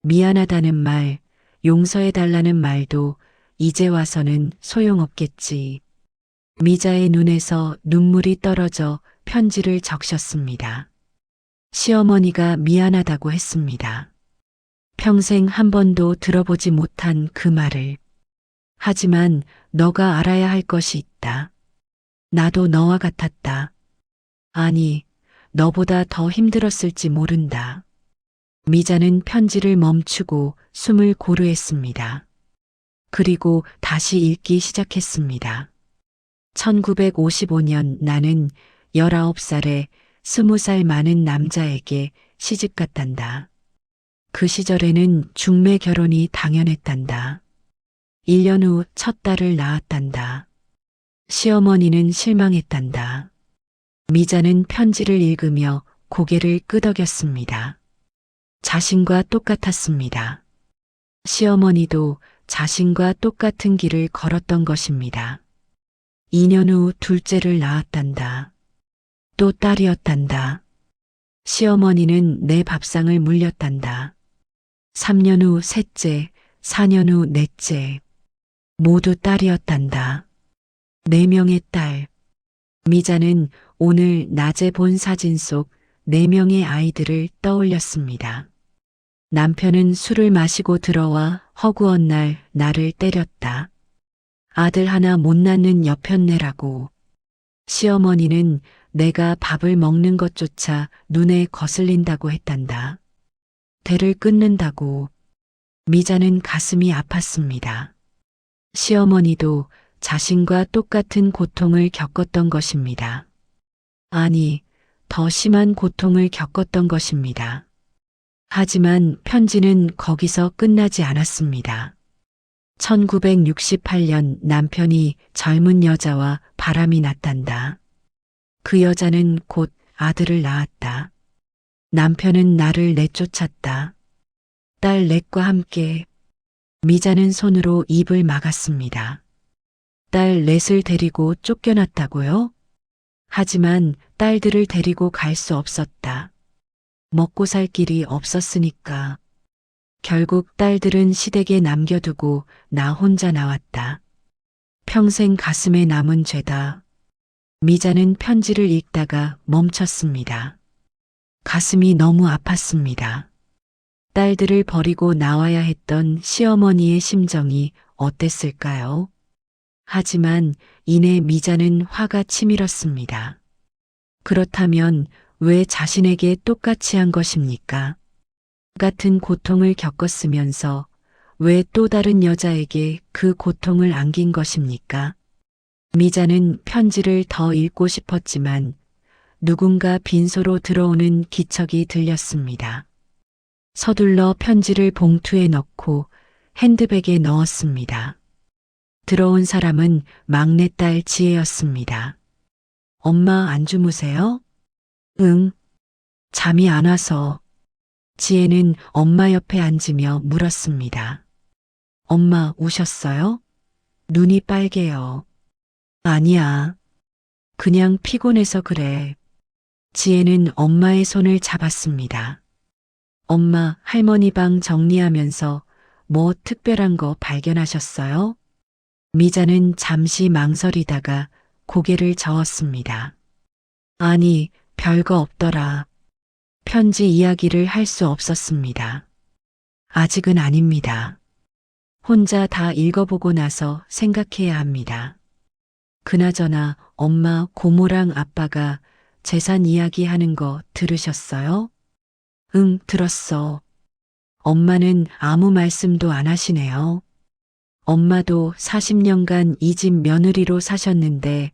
미안하다는 말, 용서해달라는 말도 이제 와서는 소용없겠지. 미자의 눈에서 눈물이 떨어져 편지를 적셨습니다. 시어머니가 미안하다고 했습니다. 평생 한 번도 들어보지 못한 그 말을. 하지만 너가 알아야 할 것이 있다. 나도 너와 같았다. 아니, 너보다 더 힘들었을지 모른다. 미자는 편지를 멈추고 숨을 고르했습니다. 그리고 다시 읽기 시작했습니다. 1955년 나는 19살에 20살 많은 남자에게 시집갔단다. 그 시절에는 중매 결혼이 당연했단다. 1년 후 첫 딸을 낳았단다. 시어머니는 실망했단다. 미자는 편지를 읽으며 고개를 끄덕였습니다. 자신과 똑같았습니다. 시어머니도 자신과 똑같은 길을 걸었던 것입니다. 2년 후 둘째를 낳았단다. 또 딸이었단다. 시어머니는 내 밥상을 물렸단다. 3년 후 셋째, 4년 후 넷째. 모두 딸이었단다. 4명의 딸. 미자는 오늘 낮에 본 사진 속 4명의 아이들을 떠올렸습니다. 남편은 술을 마시고 들어와 허구한 날 나를 때렸다. 아들 하나 못 낳는 여편네라고. 시어머니는 내가 밥을 먹는 것조차 눈에 거슬린다고 했단다. 대를 끊는다고. 미자는 가슴이 아팠습니다. 시어머니도 자신과 똑같은 고통을 겪었던 것입니다. 아니, 더 심한 고통을 겪었던 것입니다. 하지만 편지는 거기서 끝나지 않았습니다. 1968년 남편이 젊은 여자와 바람이 났단다. 그 여자는 곧 아들을 낳았다. 남편은 나를 내쫓았다. 딸 넷과 함께. 미자는 손으로 입을 막았습니다. 딸 넷을 데리고 쫓겨났다고요? 하지만 딸들을 데리고 갈 수 없었다. 먹고 살 길이 없었으니까. 결국 딸들은 시댁에 남겨두고 나 혼자 나왔다. 평생 가슴에 남은 죄다. 미자는 편지를 읽다가 멈췄습니다. 가슴이 너무 아팠습니다. 딸들을 버리고 나와야 했던 시어머니의 심정이 어땠을까요? 하지만 이내 미자는 화가 치밀었습니다. 그렇다면 왜 자신에게 똑같이 한 것입니까? 같은 고통을 겪었으면서 왜 또 다른 여자에게 그 고통을 안긴 것입니까? 미자는 편지를 더 읽고 싶었지만 누군가 빈소로 들어오는 기척이 들렸습니다. 서둘러 편지를 봉투에 넣고 핸드백에 넣었습니다. 들어온 사람은 막내딸 지혜였습니다. 엄마 안 주무세요? 응. 잠이 안 와서. 지혜는 엄마 옆에 앉으며 물었습니다. 엄마 우셨어요? 눈이 빨개요. 아니야. 그냥 피곤해서 그래. 지혜는 엄마의 손을 잡았습니다. 엄마, 할머니 방 정리하면서 뭐 특별한 거 발견하셨어요? 미자는 잠시 망설이다가 고개를 저었습니다. 아니, 별거 없더라. 편지 이야기를 할 수 없었습니다. 아직은 아닙니다. 혼자 다 읽어보고 나서 생각해야 합니다. 그나저나 엄마, 고모랑 아빠가 재산 이야기 하는 거 들으셨어요? 응, 들었어. 엄마는 아무 말씀도 안 하시네요. 엄마도 40년간 이 집 며느리로 사셨는데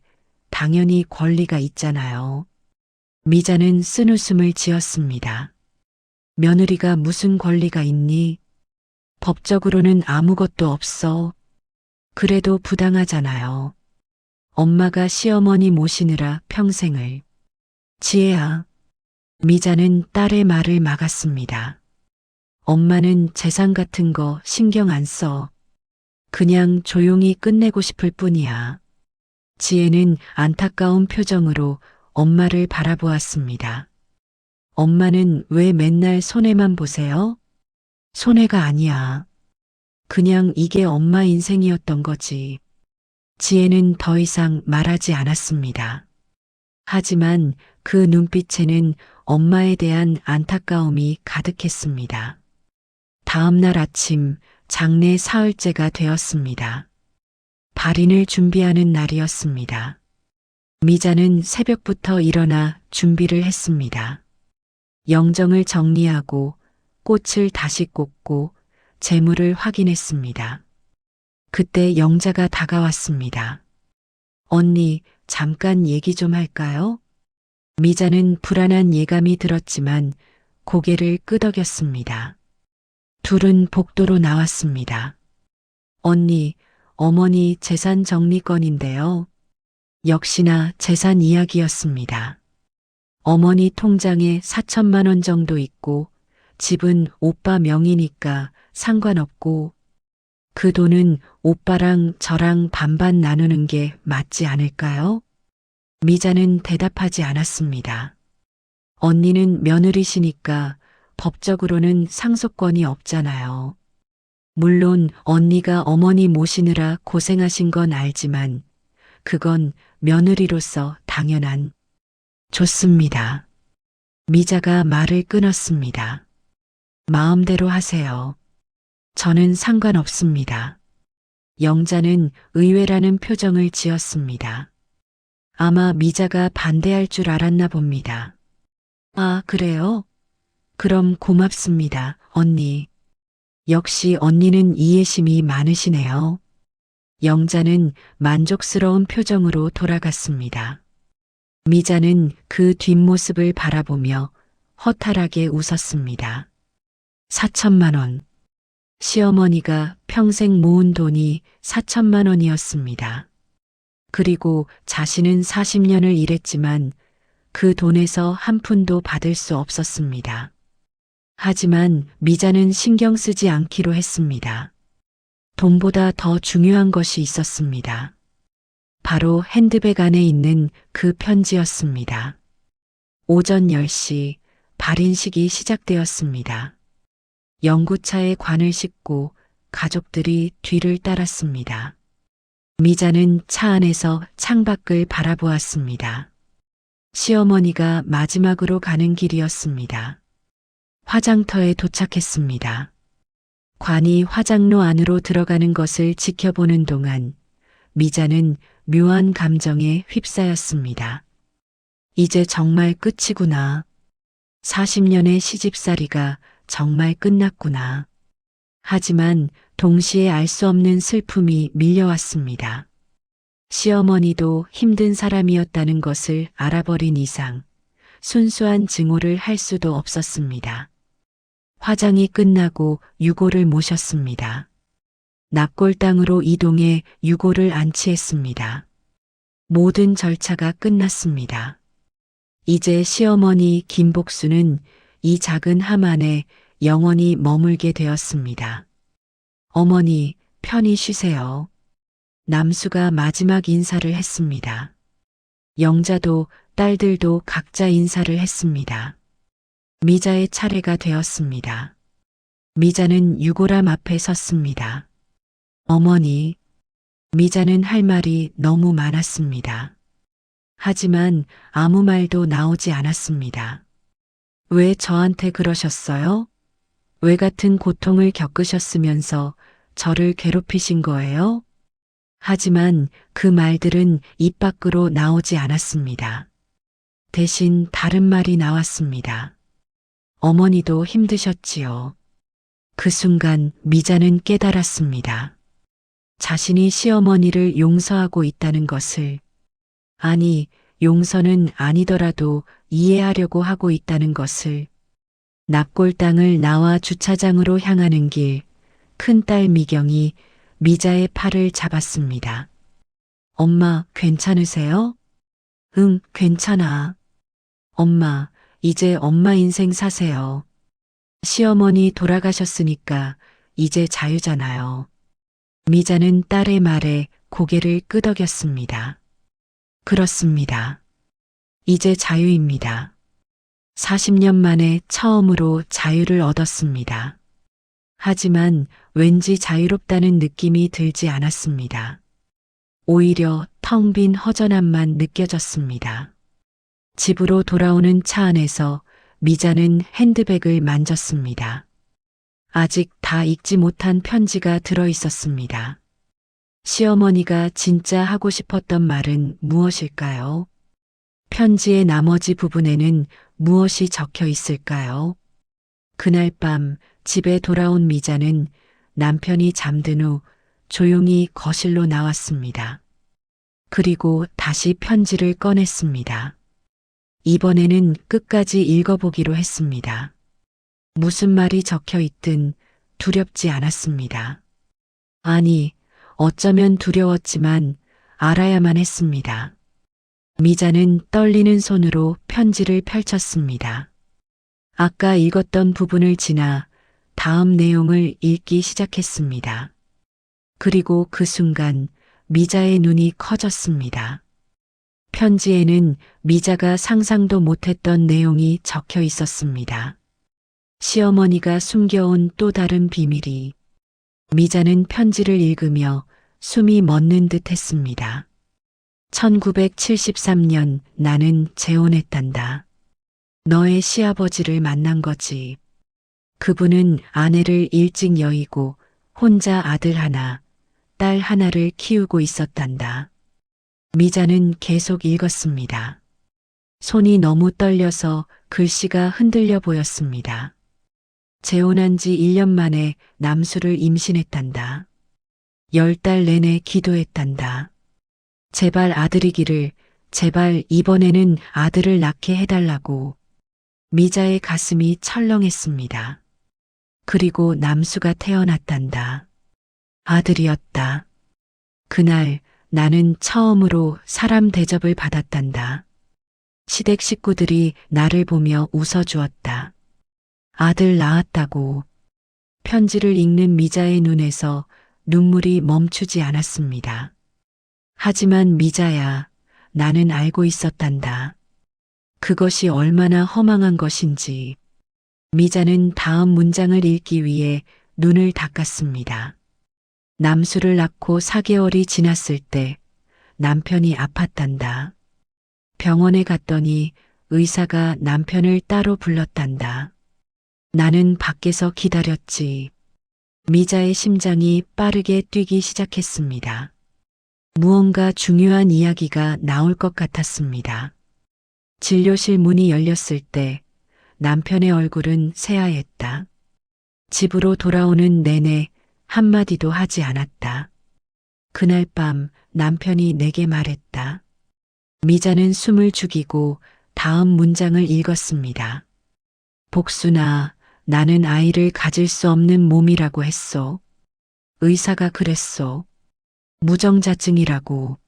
당연히 권리가 있잖아요. 미자는 쓴웃음을 지었습니다. 며느리가 무슨 권리가 있니? 법적으로는 아무것도 없어. 그래도 부당하잖아요. 엄마가 시어머니 모시느라 평생을. 지혜야. 미자는 딸의 말을 막았습니다. 엄마는 재산 같은 거 신경 안 써. 그냥 조용히 끝내고 싶을 뿐이야. 지혜는 안타까운 표정으로 엄마를 바라보았습니다. 엄마는 왜 맨날 손해만 보세요? 손해가 아니야. 그냥 이게 엄마 인생이었던 거지. 지혜는 더 이상 말하지 않았습니다. 하지만 그 눈빛에는 엄마에 대한 안타까움이 가득했습니다. 다음 날 아침 장례 사흘째가 되었습니다. 발인을 준비하는 날이었습니다. 미자는 새벽부터 일어나 준비를 했습니다. 영정을 정리하고 꽃을 다시 꽂고 재물을 확인했습니다. 그때 영자가 다가왔습니다. 언니, 잠깐 얘기 좀 할까요? 미자는 불안한 예감이 들었지만 고개를 끄덕였습니다. 둘은 복도로 나왔습니다. 언니, 어머니 재산 정리건인데요. 역시나 재산 이야기였습니다. 어머니 통장에 4천만 원 정도 있고 집은 오빠 명의니까 상관없고 그 돈은 오빠랑 저랑 반반 나누는 게 맞지 않을까요? 미자는 대답하지 않았습니다. 언니는 며느리시니까 법적으로는 상속권이 없잖아요. 물론 언니가 어머니 모시느라 고생하신 건 알지만 그건 며느리로서 당연한. 좋습니다. 미자가 말을 끊었습니다. 마음대로 하세요. 저는 상관없습니다. 영자는 의외라는 표정을 지었습니다. 아마 미자가 반대할 줄 알았나 봅니다. 아, 그래요? 그럼 고맙습니다, 언니. 역시 언니는 이해심이 많으시네요. 영자는 만족스러운 표정으로 돌아갔습니다. 미자는 그 뒷모습을 바라보며 허탈하게 웃었습니다. 4천만 원. 시어머니가 평생 모은 돈이 4천만 원이었습니다. 그리고 자신은 40년을 일했지만 그 돈에서 한 푼도 받을 수 없었습니다. 하지만 미자는 신경 쓰지 않기로 했습니다. 돈보다 더 중요한 것이 있었습니다. 바로 핸드백 안에 있는 그 편지였습니다. 오전 10시 발인식이 시작되었습니다. 영구차에 관을 싣고 가족들이 뒤를 따랐습니다. 미자는 차 안에서 창밖을 바라보았습니다. 시어머니가 마지막으로 가는 길이었습니다. 화장터에 도착했습니다. 관이 화장로 안으로 들어가는 것을 지켜보는 동안 미자는 묘한 감정에 휩싸였습니다. 이제 정말 끝이구나. 40년의 시집살이가 정말 끝났구나. 하지만 동시에 알 수 없는 슬픔이 밀려왔습니다. 시어머니도 힘든 사람이었다는 것을 알아버린 이상 순수한 증오를 할 수도 없었습니다. 화장이 끝나고 유고를 모셨습니다. 납골당으로 이동해 유고를 안치했습니다. 모든 절차가 끝났습니다. 이제 시어머니 김복수는 이 작은 함 안에 영원히 머물게 되었습니다. 어머니, 편히 쉬세요. 남수가 마지막 인사를 했습니다. 영자도 딸들도 각자 인사를 했습니다. 미자의 차례가 되었습니다. 미자는 유골함 앞에 섰습니다. 어머니, 미자는 할 말이 너무 많았습니다. 하지만 아무 말도 나오지 않았습니다. 왜 저한테 그러셨어요? 왜 같은 고통을 겪으셨으면서 저를 괴롭히신 거예요? 하지만 그 말들은 입 밖으로 나오지 않았습니다. 대신 다른 말이 나왔습니다. 어머니도 힘드셨지요. 그 순간 미자는 깨달았습니다. 자신이 시어머니를 용서하고 있다는 것을, 아니, 용서는 아니더라도 이해하려고 하고 있다는 것을. 납골당을 나와 주차장으로 향하는 길, 큰딸 미경이 미자의 팔을 잡았습니다. 엄마, 괜찮으세요? 응, 괜찮아. 엄마, 이제 엄마 인생 사세요. 시어머니 돌아가셨으니까 이제 자유잖아요. 미자는 딸의 말에 고개를 끄덕였습니다. 그렇습니다. 이제 자유입니다. 40년 만에 처음으로 자유를 얻었습니다. 하지만 왠지 자유롭다는 느낌이 들지 않았습니다. 오히려 텅 빈 허전함만 느껴졌습니다. 집으로 돌아오는 차 안에서 미자는 핸드백을 만졌습니다. 아직 다 읽지 못한 편지가 들어 있었습니다. 시어머니가 진짜 하고 싶었던 말은 무엇일까요? 편지의 나머지 부분에는 무엇이 적혀 있을까요? 그날 밤 집에 돌아온 미자는 남편이 잠든 후 조용히 거실로 나왔습니다. 그리고 다시 편지를 꺼냈습니다. 이번에는 끝까지 읽어보기로 했습니다. 무슨 말이 적혀 있든 두렵지 않았습니다. 아니, 어쩌면 두려웠지만 알아야만 했습니다. 미자는 떨리는 손으로 편지를 펼쳤습니다. 아까 읽었던 부분을 지나 다음 내용을 읽기 시작했습니다. 그리고 그 순간 미자의 눈이 커졌습니다. 편지에는 미자가 상상도 못했던 내용이 적혀 있었습니다. 시어머니가 숨겨온 또 다른 비밀이. 미자는 편지를 읽으며 숨이 멎는 듯 했습니다. 1973년 나는 재혼했단다. 너의 시아버지를 만난 거지. 그분은 아내를 일찍 여의고 혼자 아들 하나, 딸 하나를 키우고 있었단다. 미자는 계속 읽었습니다. 손이 너무 떨려서 글씨가 흔들려 보였습니다. 재혼한 지 1년 만에 남수를 임신했단다. 10달 내내 기도했단다. 제발 아들이기를, 제발 이번에는 아들을 낳게 해달라고. 미자의 가슴이 철렁했습니다. 그리고 남수가 태어났단다. 아들이었다. 그날 나는 처음으로 사람 대접을 받았단다. 시댁 식구들이 나를 보며 웃어주었다. 아들 낳았다고. 편지를 읽는 미자의 눈에서 눈물이 멈추지 않았습니다. 하지만 미자야, 나는 알고 있었단다. 그것이 얼마나 허망한 것인지. 미자는 다음 문장을 읽기 위해 눈을 닦았습니다. 남수를 낳고 4개월이 지났을 때 남편이 아팠단다. 병원에 갔더니 의사가 남편을 따로 불렀단다. 나는 밖에서 기다렸지. 미자의 심장이 빠르게 뛰기 시작했습니다. 무언가 중요한 이야기가 나올 것 같았습니다. 진료실 문이 열렸을 때 남편의 얼굴은 새하였다. 집으로 돌아오는 내내 한마디도 하지 않았다. 그날 밤 남편이 내게 말했다. 미자는 숨을 죽이고 다음 문장을 읽었습니다. 복순아, 나는 아이를 가질 수 없는 몸이라고 했소. 의사가 그랬소. 무정자증이라고.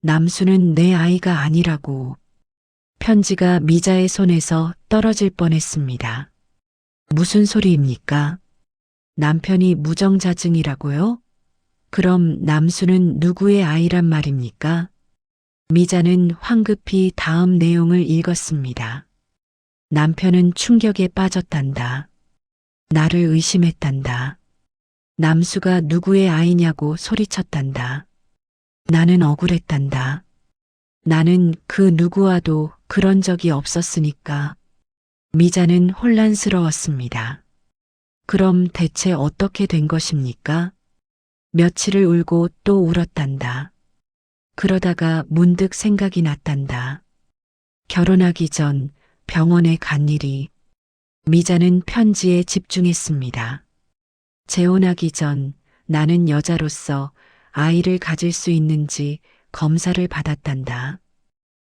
남수는 내 아이가 아니라고. 편지가 미자의 손에서 떨어질 뻔했습니다. 무슨 소리입니까? 남편이 무정자증이라고요? 그럼 남수는 누구의 아이란 말입니까? 미자는 황급히 다음 내용을 읽었습니다. 남편은 충격에 빠졌단다. 나를 의심했단다. 남수가 누구의 아이냐고 소리쳤단다. 나는 억울했단다. 나는 그 누구와도 그런 적이 없었으니까. 미자는 혼란스러웠습니다. 그럼 대체 어떻게 된 것입니까? 며칠을 울고 또 울었단다. 그러다가 문득 생각이 났단다. 결혼하기 전 병원에 간 일이. 미자는 편지에 집중했습니다. 재혼하기 전 나는 여자로서 아이를 가질 수 있는지 검사를 받았단다.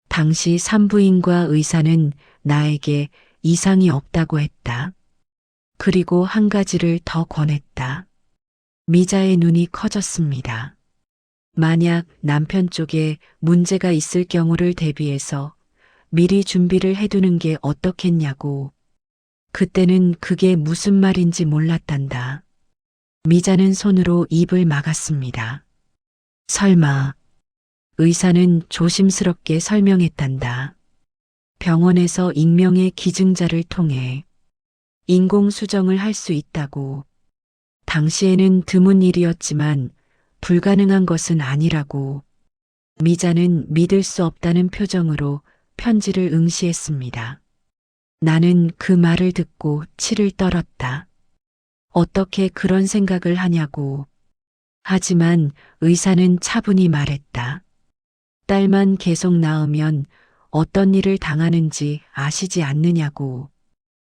당시 산부인과 의사는 나에게 이상이 없다고 했다. 그리고 한 가지를 더 권했다. 미자의 눈이 커졌습니다. 만약 남편 쪽에 문제가 있을 경우를 대비해서 미리 준비를 해두는 게 어떻겠냐고. 그때는 그게 무슨 말인지 몰랐단다. 미자는 손으로 입을 막았습니다. 설마. 의사는 조심스럽게 설명했단다. 병원에서 익명의 기증자를 통해 인공수정을 할 수 있다고. 당시에는 드문 일이었지만 불가능한 것은 아니라고. 미자는 믿을 수 없다는 표정으로 편지를 응시했습니다. 나는 그 말을 듣고 치를 떨었다. 어떻게 그런 생각을 하냐고. 하지만 의사는 차분히 말했다. 딸만 계속 낳으면 어떤 일을 당하는지 아시지 않느냐고.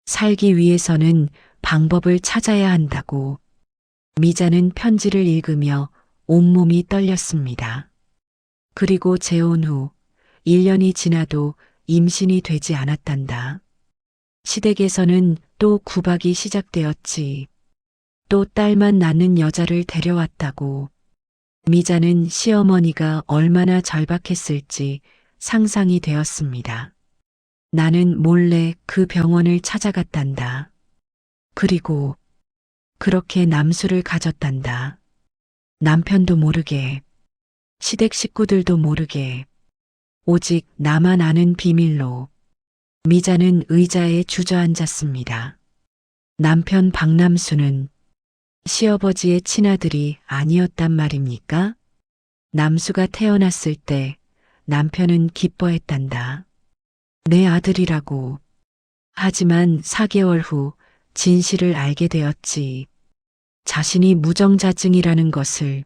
살기 위해서는 방법을 찾아야 한다고. 미자는 편지를 읽으며 온몸이 떨렸습니다. 그리고 재혼 후 1년이 지나도 임신이 되지 않았단다. 시댁에서는 또 구박이 시작되었지. 또 딸만 낳는 여자를 데려왔다고. 미자는 시어머니가 얼마나 절박했을지 상상이 되었습니다. 나는 몰래 그 병원을 찾아갔단다. 그리고 그렇게 남수를 가졌단다. 남편도 모르게, 시댁 식구들도 모르게, 오직 나만 아는 비밀로. 미자는 의자에 주저앉았습니다. 남편 박남수는 시어버지의 친아들이 아니었단 말입니까? 남수가 태어났을 때 남편은 기뻐했단다. 내 아들이라고. 하지만 4개월 후 진실을 알게 되었지. 자신이 무정자증이라는 것을.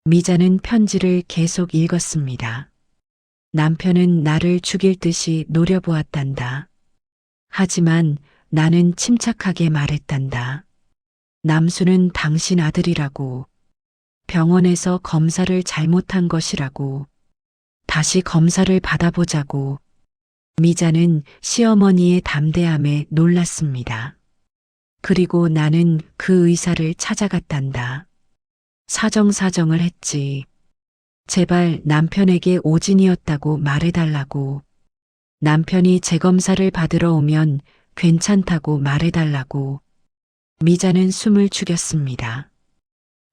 미자는 편지를 계속 읽었습니다. 남편은 나를 죽일 듯이 노려보았단다. 하지만 나는 침착하게 말했단다. 남수는 당신 아들이라고. 병원에서 검사를 잘못한 것이라고. 다시 검사를 받아보자고. 미자는 시어머니의 담대함에 놀랐습니다. 그리고 나는 그 의사를 찾아갔단다. 사정사정을 했지. 제발 남편에게 오진이었다고 말해달라고. 남편이 재검사를 받으러 오면 괜찮다고 말해달라고. 미자는 숨을 죽였습니다.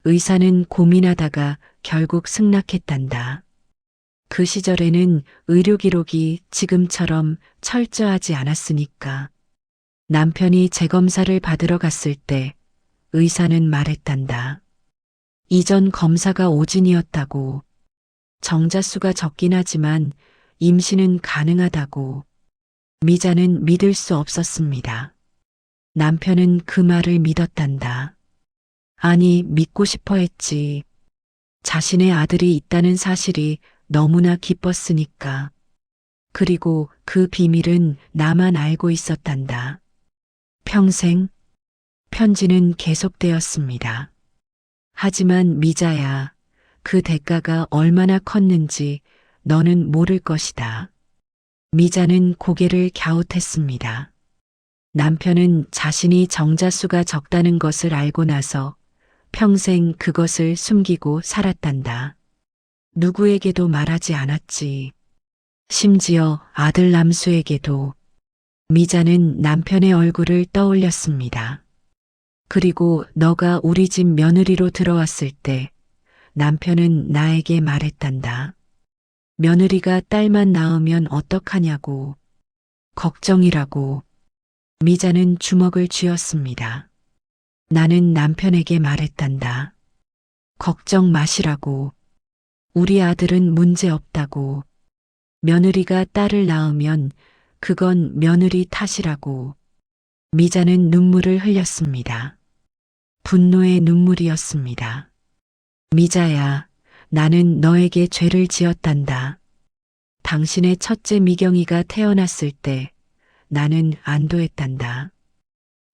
의사는 고민하다가 결국 승낙했단다. 그 시절에는 의료 기록이 지금처럼 철저하지 않았으니까. 남편이 재검사를 받으러 갔을 때 의사는 말했단다. 이전 검사가 오진이었다고. 정자수가 적긴 하지만 임신은 가능하다고. 미자는 믿을 수 없었습니다. 남편은 그 말을 믿었단다. 아니, 믿고 싶어 했지. 자신의 아들이 있다는 사실이 너무나 기뻤으니까. 그리고 그 비밀은 나만 알고 있었단다. 평생 편지는 계속되었습니다. 하지만 미자야, 그 대가가 얼마나 컸는지 너는 모를 것이다. 미자는 고개를 갸웃했습니다. 남편은 자신이 정자수가 적다는 것을 알고 나서 평생 그것을 숨기고 살았단다. 누구에게도 말하지 않았지. 심지어 아들 남수에게도. 미자는 남편의 얼굴을 떠올렸습니다. 그리고 너가 우리 집 며느리로 들어왔을 때 남편은 나에게 말했단다. 며느리가 딸만 낳으면 어떡하냐고. 걱정이라고. 미자는 주먹을 쥐었습니다. 나는 남편에게 말했단다. 걱정 마시라고. 우리 아들은 문제 없다고. 며느리가 딸을 낳으면 그건 며느리 탓이라고. 미자는 눈물을 흘렸습니다. 분노의 눈물이었습니다. 미자야, 나는 너에게 죄를 지었단다. 당신의 첫째 미경이가 태어났을 때 나는 안도했단다.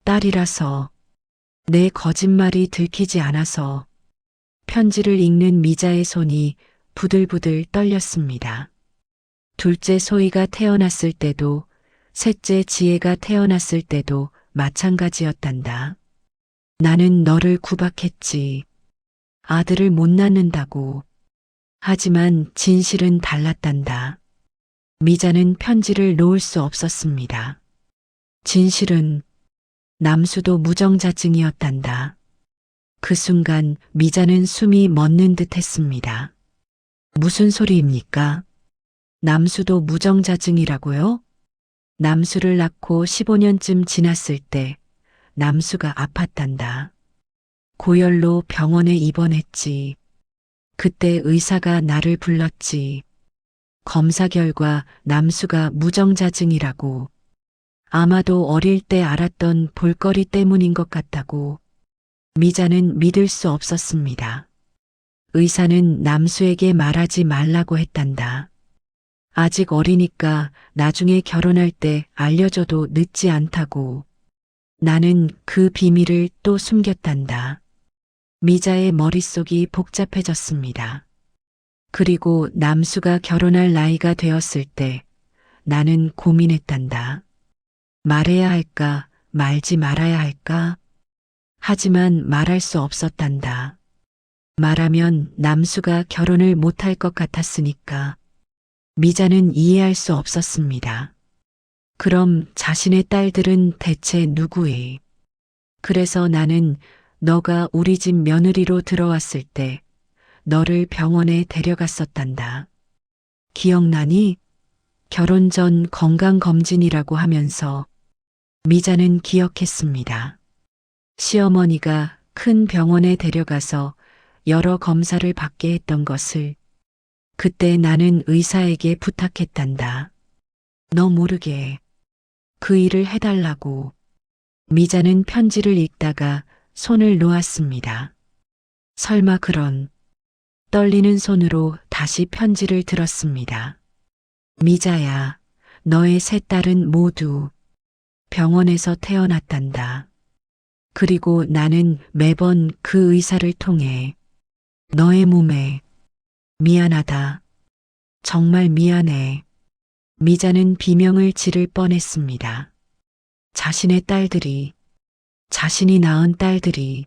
딸이라서, 내 거짓말이 들키지 않아서. 편지를 읽는 미자의 손이 부들부들 떨렸습니다. 둘째 소희가 태어났을 때도, 셋째 지혜가 태어났을 때도 마찬가지였단다. 나는 너를 구박했지. 아들을 못 낳는다고. 하지만 진실은 달랐단다. 미자는 편지를 놓을 수 없었습니다. 진실은 남수도 무정자증이었단다. 그 순간 미자는 숨이 멎는 듯 했습니다. 무슨 소리입니까? 남수도 무정자증이라고요? 남수를 낳고 15년쯤 지났을 때 남수가 아팠단다. 고열로 병원에 입원했지. 그때 의사가 나를 불렀지. 검사 결과 남수가 무정자증이라고. 아마도 어릴 때 알았던 볼거리 때문인 것 같다고. 미자는 믿을 수 없었습니다. 의사는 남수에게 말하지 말라고 했단다. 아직 어리니까 나중에 결혼할 때 알려줘도 늦지 않다고. 나는 그 비밀을 또 숨겼단다. 미자의 머릿속이 복잡해졌습니다. 그리고 남수가 결혼할 나이가 되었을 때 나는 고민했단다. 말해야 할까, 말지 말아야 할까? 하지만 말할 수 없었단다. 말하면 남수가 결혼을 못할 것 같았으니까. 미자는 이해할 수 없었습니다. 그럼 자신의 딸들은 대체 누구의? 그래서 나는 너가 우리 집 며느리로 들어왔을 때 너를 병원에 데려갔었단다. 기억나니? 결혼 전 건강검진이라고 하면서. 미자는 기억했습니다. 시어머니가 큰 병원에 데려가서 여러 검사를 받게 했던 것을. 그때 나는 의사에게 부탁했단다. 너 모르게 그 일을 해달라고. 미자는 편지를 읽다가 손을 놓았습니다. 설마 그런. 떨리는 손으로 다시 편지를 들었습니다. 미자야, 너의 세 딸은 모두 병원에서 태어났단다. 그리고 나는 매번 그 의사를 통해 너의 몸에 미안하다. 정말 미안해. 미자는 비명을 지를 뻔했습니다. 자신의 딸들이, 자신이 낳은 딸들이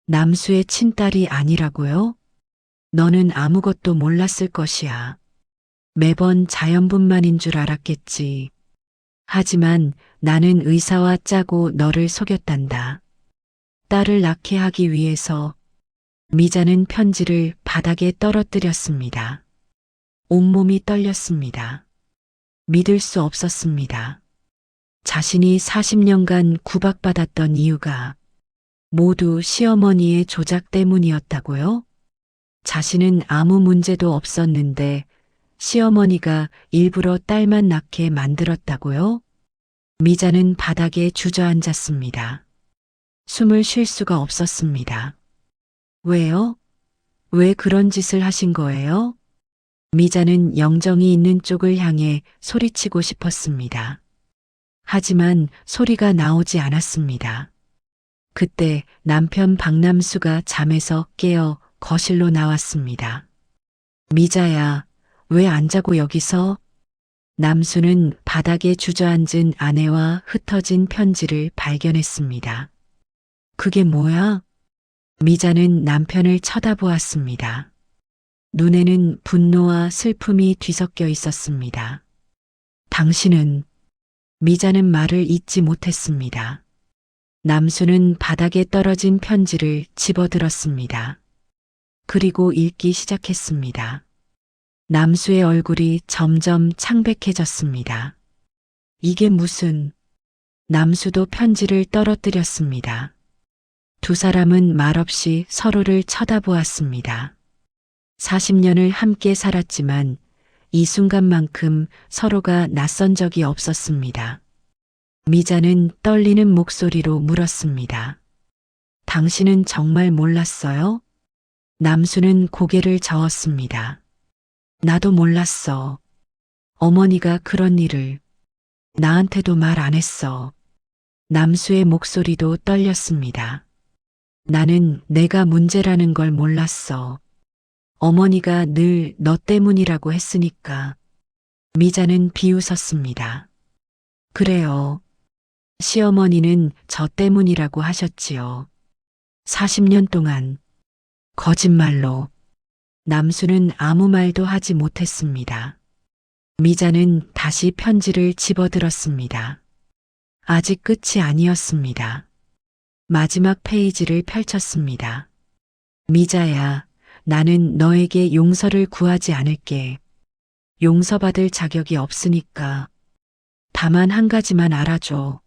남수의 친딸이 아니라고요? 너는 아무것도 몰랐을 것이야. 매번 자연분만인 줄 알았겠지. 하지만 나는 의사와 짜고 너를 속였단다. 딸을 낳게 하기 위해서. 미자는 편지를 바닥에 떨어뜨렸습니다. 온몸이 떨렸습니다. 믿을 수 없었습니다. 자신이 40년간 구박받았던 이유가 모두 시어머니의 조작 때문이었다고요? 자신은 아무 문제도 없었는데 시어머니가 일부러 딸만 낳게 만들었다고요? 미자는 바닥에 주저앉았습니다. 숨을 쉴 수가 없었습니다. 왜요? 왜 그런 짓을 하신 거예요? 미자는 영정이 있는 쪽을 향해 소리치고 싶었습니다. 하지만 소리가 나오지 않았습니다. 그때 남편 박남수가 잠에서 깨어 거실로 나왔습니다. 미자야, 왜 안 자고 여기서? 남수는 바닥에 주저앉은 아내와 흩어진 편지를 발견했습니다. 그게 뭐야? 미자는 남편을 쳐다보았습니다. 눈에는 분노와 슬픔이 뒤섞여 있었습니다. 당신은, 미자는 말을 잇지 못했습니다. 남수는 바닥에 떨어진 편지를 집어들었습니다. 그리고 읽기 시작했습니다. 남수의 얼굴이 점점 창백해졌습니다. 이게 무슨... 남수도 편지를 떨어뜨렸습니다. 두 사람은 말없이 서로를 쳐다보았습니다. 40년을 함께 살았지만 이 순간만큼 서로가 낯선 적이 없었습니다. 미자는 떨리는 목소리로 물었습니다. 당신은 정말 몰랐어요? 남수는 고개를 저었습니다. 나도 몰랐어. 어머니가 그런 일을 나한테도 말 안 했어. 남수의 목소리도 떨렸습니다. 나는 내가 문제라는 걸 몰랐어. 어머니가 늘 너 때문이라고 했으니까. 미자는 비웃었습니다. 그래요. 시어머니는 저 때문이라고 하셨지요. 40년 동안 거짓말로. 남수는 아무 말도 하지 못했습니다. 미자는 다시 편지를 집어들었습니다. 아직 끝이 아니었습니다. 마지막 페이지를 펼쳤습니다. 미자야, 나는 너에게 용서를 구하지 않을게. 용서받을 자격이 없으니까. 다만 한 가지만 알아줘.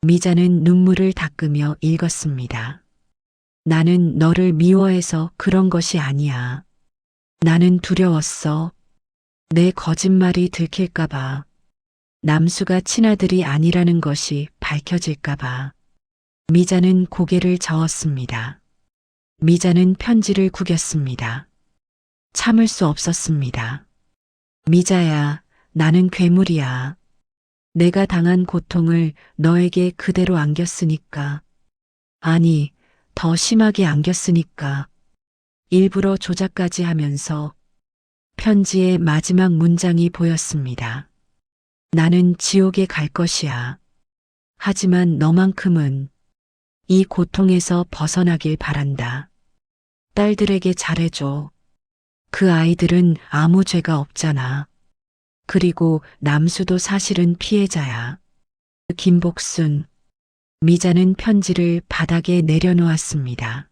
미자는 눈물을 닦으며 읽었습니다. 나는 너를 미워해서 그런 것이 아니야. 나는 두려웠어. 내 거짓말이 들킬까봐. 남수가 친아들이 아니라는 것이 밝혀질까봐. 미자는 고개를 저었습니다. 미자는 편지를 구겼습니다. 참을 수 없었습니다. 미자야, 나는 괴물이야. 내가 당한 고통을 너에게 그대로 안겼으니까. 아니, 더 심하게 안겼으니까. 일부러 조작까지 하면서 편지의 마지막 문장이 보였습니다. 나는 지옥에 갈 것이야. 하지만 너만큼은 이 고통에서 벗어나길 바란다. 딸들에게 잘해줘. 그 아이들은 아무 죄가 없잖아. 그리고 남수도 사실은 피해자야. 김복순. 미자는 편지를 바닥에 내려놓았습니다.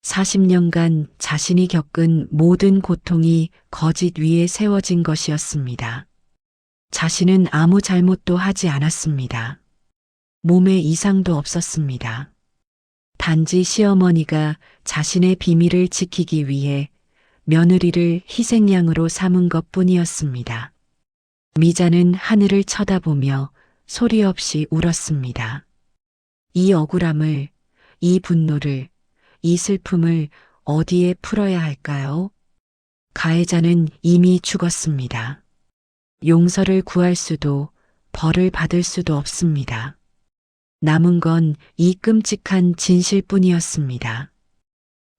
40년간 자신이 겪은 모든 고통이 거짓 위에 세워진 것이었습니다. 자신은 아무 잘못도 하지 않았습니다. 몸에 이상도 없었습니다. 단지 시어머니가 자신의 비밀을 지키기 위해 며느리를 희생양으로 삼은 것뿐이었습니다. 미자는 하늘을 쳐다보며 소리 없이 울었습니다. 이 억울함을, 이 분노를, 이 슬픔을 어디에 풀어야 할까요? 가해자는 이미 죽었습니다. 용서를 구할 수도 벌을 받을 수도 없습니다. 남은 건 이 끔찍한 진실뿐이었습니다.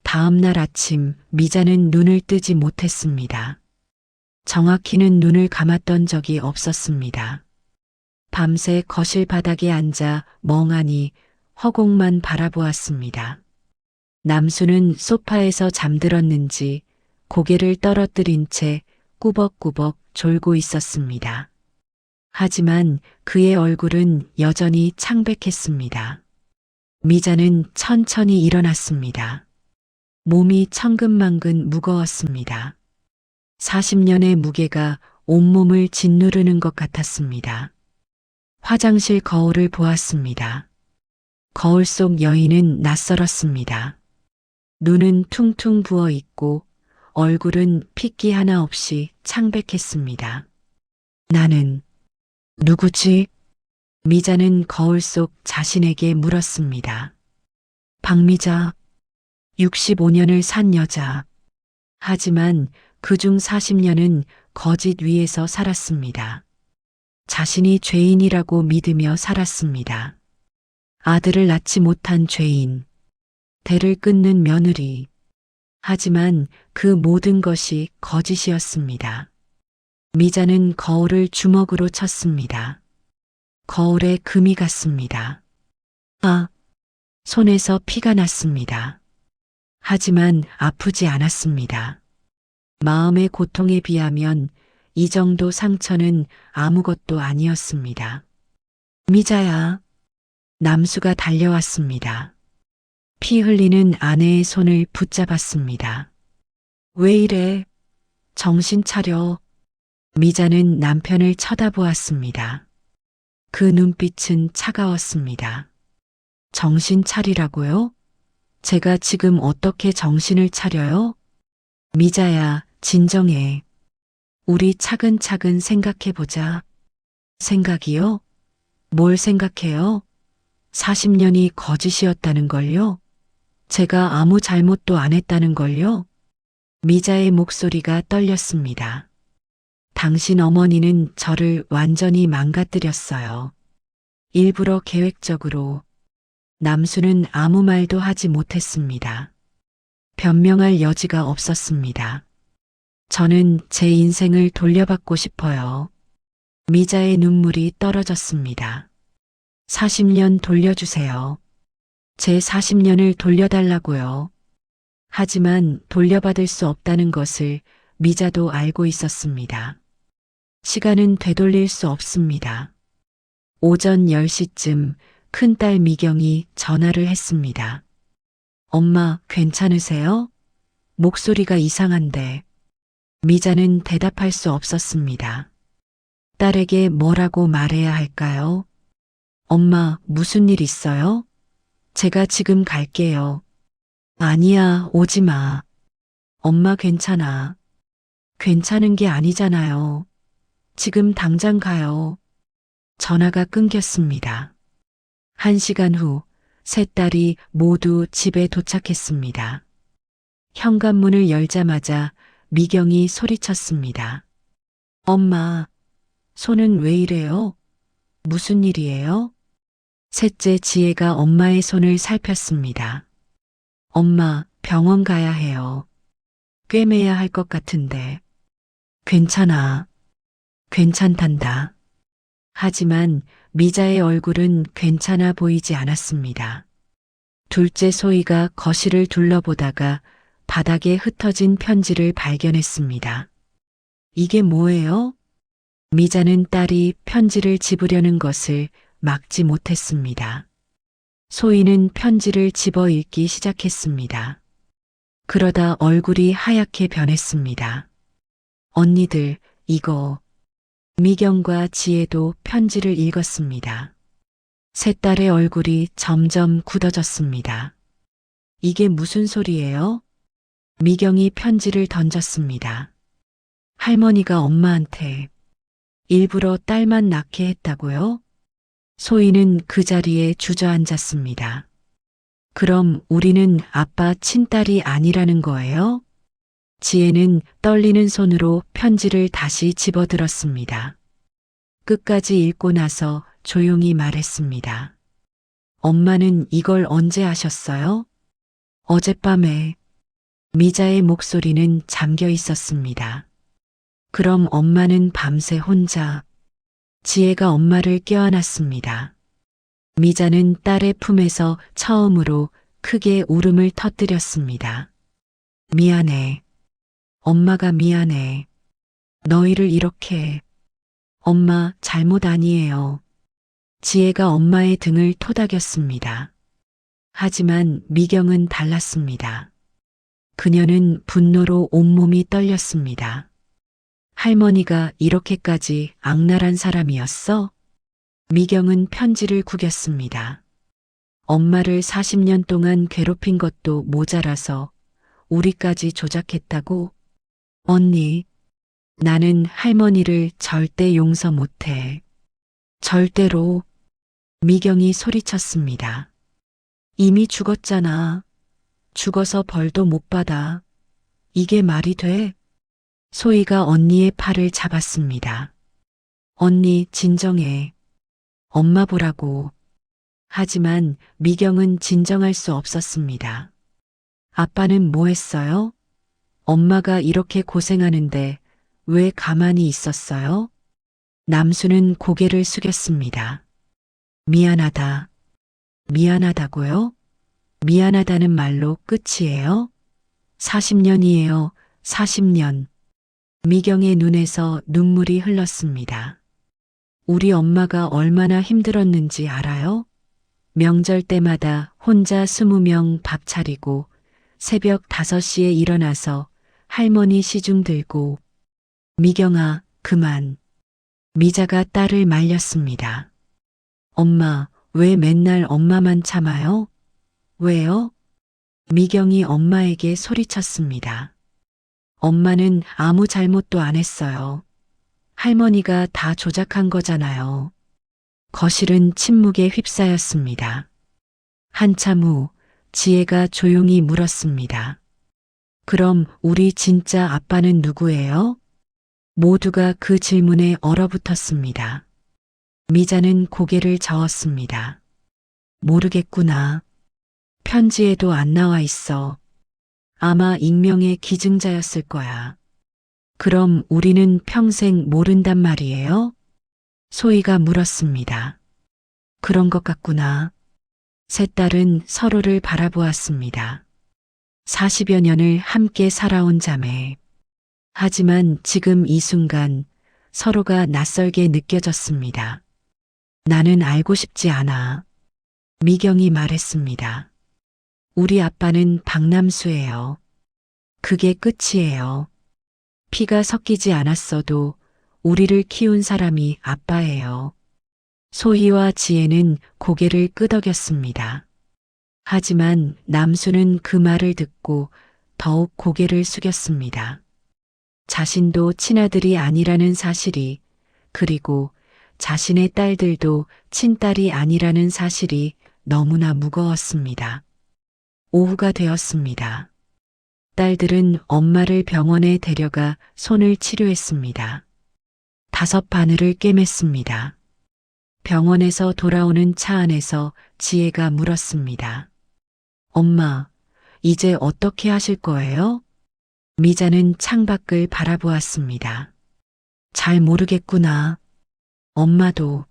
다음 날 아침 미자는 눈을 뜨지 못했습니다. 정확히는 눈을 감았던 적이 없었습니다. 밤새 거실 바닥에 앉아 멍하니 허공만 바라보았습니다. 남수는 소파에서 잠들었는지 고개를 떨어뜨린 채 꾸벅꾸벅 졸고 있었습니다. 하지만 그의 얼굴은 여전히 창백했습니다. 미자는 천천히 일어났습니다. 몸이 천근만근 무거웠습니다. 40년의 무게가 온몸을 짓누르는 것 같았습니다. 화장실 거울을 보았습니다. 거울 속 여인은 낯설었습니다. 눈은 퉁퉁 부어 있고 얼굴은 핏기 하나 없이 창백했습니다. 나는 누구지? 미자는 거울 속 자신에게 물었습니다. 박미자, 65년을 산 여자. 하지만 그중 40년은 거짓 위에서 살았습니다. 자신이 죄인이라고 믿으며 살았습니다. 아들을 낳지 못한 죄인, 대를 끊는 며느리. 하지만 그 모든 것이 거짓이었습니다. 미자는 거울을 주먹으로 쳤습니다. 거울에 금이 갔습니다. 아, 손에서 피가 났습니다. 하지만 아프지 않았습니다. 마음의 고통에 비하면 이 정도 상처는 아무것도 아니었습니다. 미자야, 남수가 달려왔습니다. 피 흘리는 아내의 손을 붙잡았습니다. 왜 이래? 정신 차려. 미자는 남편을 쳐다보았습니다. 그 눈빛은 차가웠습니다. 정신 차리라고요? 제가 지금 어떻게 정신을 차려요? 미자야, 진정해. 우리 차근차근 생각해보자. 생각이요? 뭘 생각해요? 40년이 거짓이었다는 걸요? 제가 아무 잘못도 안 했다는 걸요? 미자의 목소리가 떨렸습니다. 당신 어머니는 저를 완전히 망가뜨렸어요. 일부러 계획적으로. 남수는 아무 말도 하지 못했습니다. 변명할 여지가 없었습니다. 저는 제 인생을 돌려받고 싶어요. 미자의 눈물이 떨어졌습니다. 40년 돌려주세요. 제 40년을 돌려달라고요. 하지만 돌려받을 수 없다는 것을 미자도 알고 있었습니다. 시간은 되돌릴 수 없습니다. 오전 10시쯤 큰딸 미경이 전화를 했습니다. 엄마, 괜찮으세요? 목소리가 이상한데. 미자는 대답할 수 없었습니다. 딸에게 뭐라고 말해야 할까요? 엄마, 무슨 일 있어요? 제가 지금 갈게요. 아니야, 오지 마. 엄마 괜찮아. 괜찮은 게 아니잖아요. 지금 당장 가요. 전화가 끊겼습니다. 1시간 후, 세 딸이 모두 집에 도착했습니다. 현관문을 열자마자 미경이 소리쳤습니다. 엄마, 손은 왜 이래요? 무슨 일이에요? 셋째 지혜가 엄마의 손을 살폈습니다. 엄마, 병원 가야 해요. 꿰매야 할 것 같은데. 괜찮아. 괜찮단다. 하지만 미자의 얼굴은 괜찮아 보이지 않았습니다. 둘째 소희가 거실을 둘러보다가 바닥에 흩어진 편지를 발견했습니다. 이게 뭐예요? 미자는 딸이 편지를 집으려는 것을 막지 못했습니다. 소희는 편지를 집어 읽기 시작했습니다. 그러다 얼굴이 하얗게 변했습니다. 언니들, 이거. 미경과 지혜도 편지를 읽었습니다. 세 딸의 얼굴이 점점 굳어졌습니다. 이게 무슨 소리예요? 미경이 편지를 던졌습니다. 할머니가 엄마한테 일부러 딸만 낳게 했다고요? 소희는 그 자리에 주저앉았습니다. 그럼 우리는 아빠 친딸이 아니라는 거예요? 지혜는 떨리는 손으로 편지를 다시 집어들었습니다. 끝까지 읽고 나서 조용히 말했습니다. 엄마는 이걸 언제 하셨어요? 어젯밤에. 미자의 목소리는 잠겨 있었습니다. 그럼 엄마는 밤새 혼자. 지혜가 엄마를 껴안았습니다. 미자는 딸의 품에서 처음으로 크게 울음을 터뜨렸습니다. 미안해. 엄마가 미안해. 너희를 이렇게. 엄마, 잘못 아니에요. 지혜가 엄마의 등을 토닥였습니다. 하지만 미경은 달랐습니다. 그녀는 분노로 온몸이 떨렸습니다. 할머니가 이렇게까지 악랄한 사람이었어? 미경은 편지를 구겼습니다. 엄마를 40년 동안 괴롭힌 것도 모자라서 우리까지 조작했다고? 언니, 나는 할머니를 절대 용서 못해. 절대로. 미경이 소리쳤습니다. 이미 죽었잖아. 죽어서 벌도 못 받아. 이게 말이 돼? 소희가 언니의 팔을 잡았습니다. 언니, 진정해. 엄마 보라고. 하지만 미경은 진정할 수 없었습니다. 아빠는 뭐 했어요? 엄마가 이렇게 고생하는데 왜 가만히 있었어요? 남수는 고개를 숙였습니다. 미안하다. 미안하다고요? 미안하다는 말로 끝이에요? 40년이에요. 40년. 미경의 눈에서 눈물이 흘렀습니다. 우리 엄마가 얼마나 힘들었는지 알아요? 명절 때마다 혼자 20명 밥 차리고 새벽 5시에 일어나서 할머니 시중 들고. 미경아, 그만. 미자가 딸을 말렸습니다. 엄마, 왜 맨날 엄마만 참아요? 왜요? 미경이 엄마에게 소리쳤습니다. 엄마는 아무 잘못도 안 했어요. 할머니가 다 조작한 거잖아요. 거실은 침묵에 휩싸였습니다. 한참 후 지혜가 조용히 물었습니다. 그럼 우리 진짜 아빠는 누구예요? 모두가 그 질문에 얼어붙었습니다. 미자는 고개를 저었습니다. 모르겠구나. 편지에도 안 나와 있어. 아마 익명의 기증자였을 거야. 그럼 우리는 평생 모른단 말이에요? 소희가 물었습니다. 그런 것 같구나. 세 딸은 서로를 바라보았습니다. 40여 년을 함께 살아온 자매. 하지만 지금 이 순간 서로가 낯설게 느껴졌습니다. 나는 알고 싶지 않아. 미경이 말했습니다. 우리 아빠는 박남수예요. 그게 끝이에요. 피가 섞이지 않았어도 우리를 키운 사람이 아빠예요. 소희와 지혜는 고개를 끄덕였습니다. 하지만 남수는 그 말을 듣고 더욱 고개를 숙였습니다. 자신도 친아들이 아니라는 사실이, 그리고 자신의 딸들도 친딸이 아니라는 사실이 너무나 무거웠습니다. 오후가 되었습니다. 딸들은 엄마를 병원에 데려가 손을 치료했습니다. 5 바늘을 꿰맸습니다. 병원에서 돌아오는 차 안에서 지혜가 물었습니다. 엄마, 이제 어떻게 하실 거예요? 미자는 창밖을 바라보았습니다. 잘 모르겠구나. 엄마도.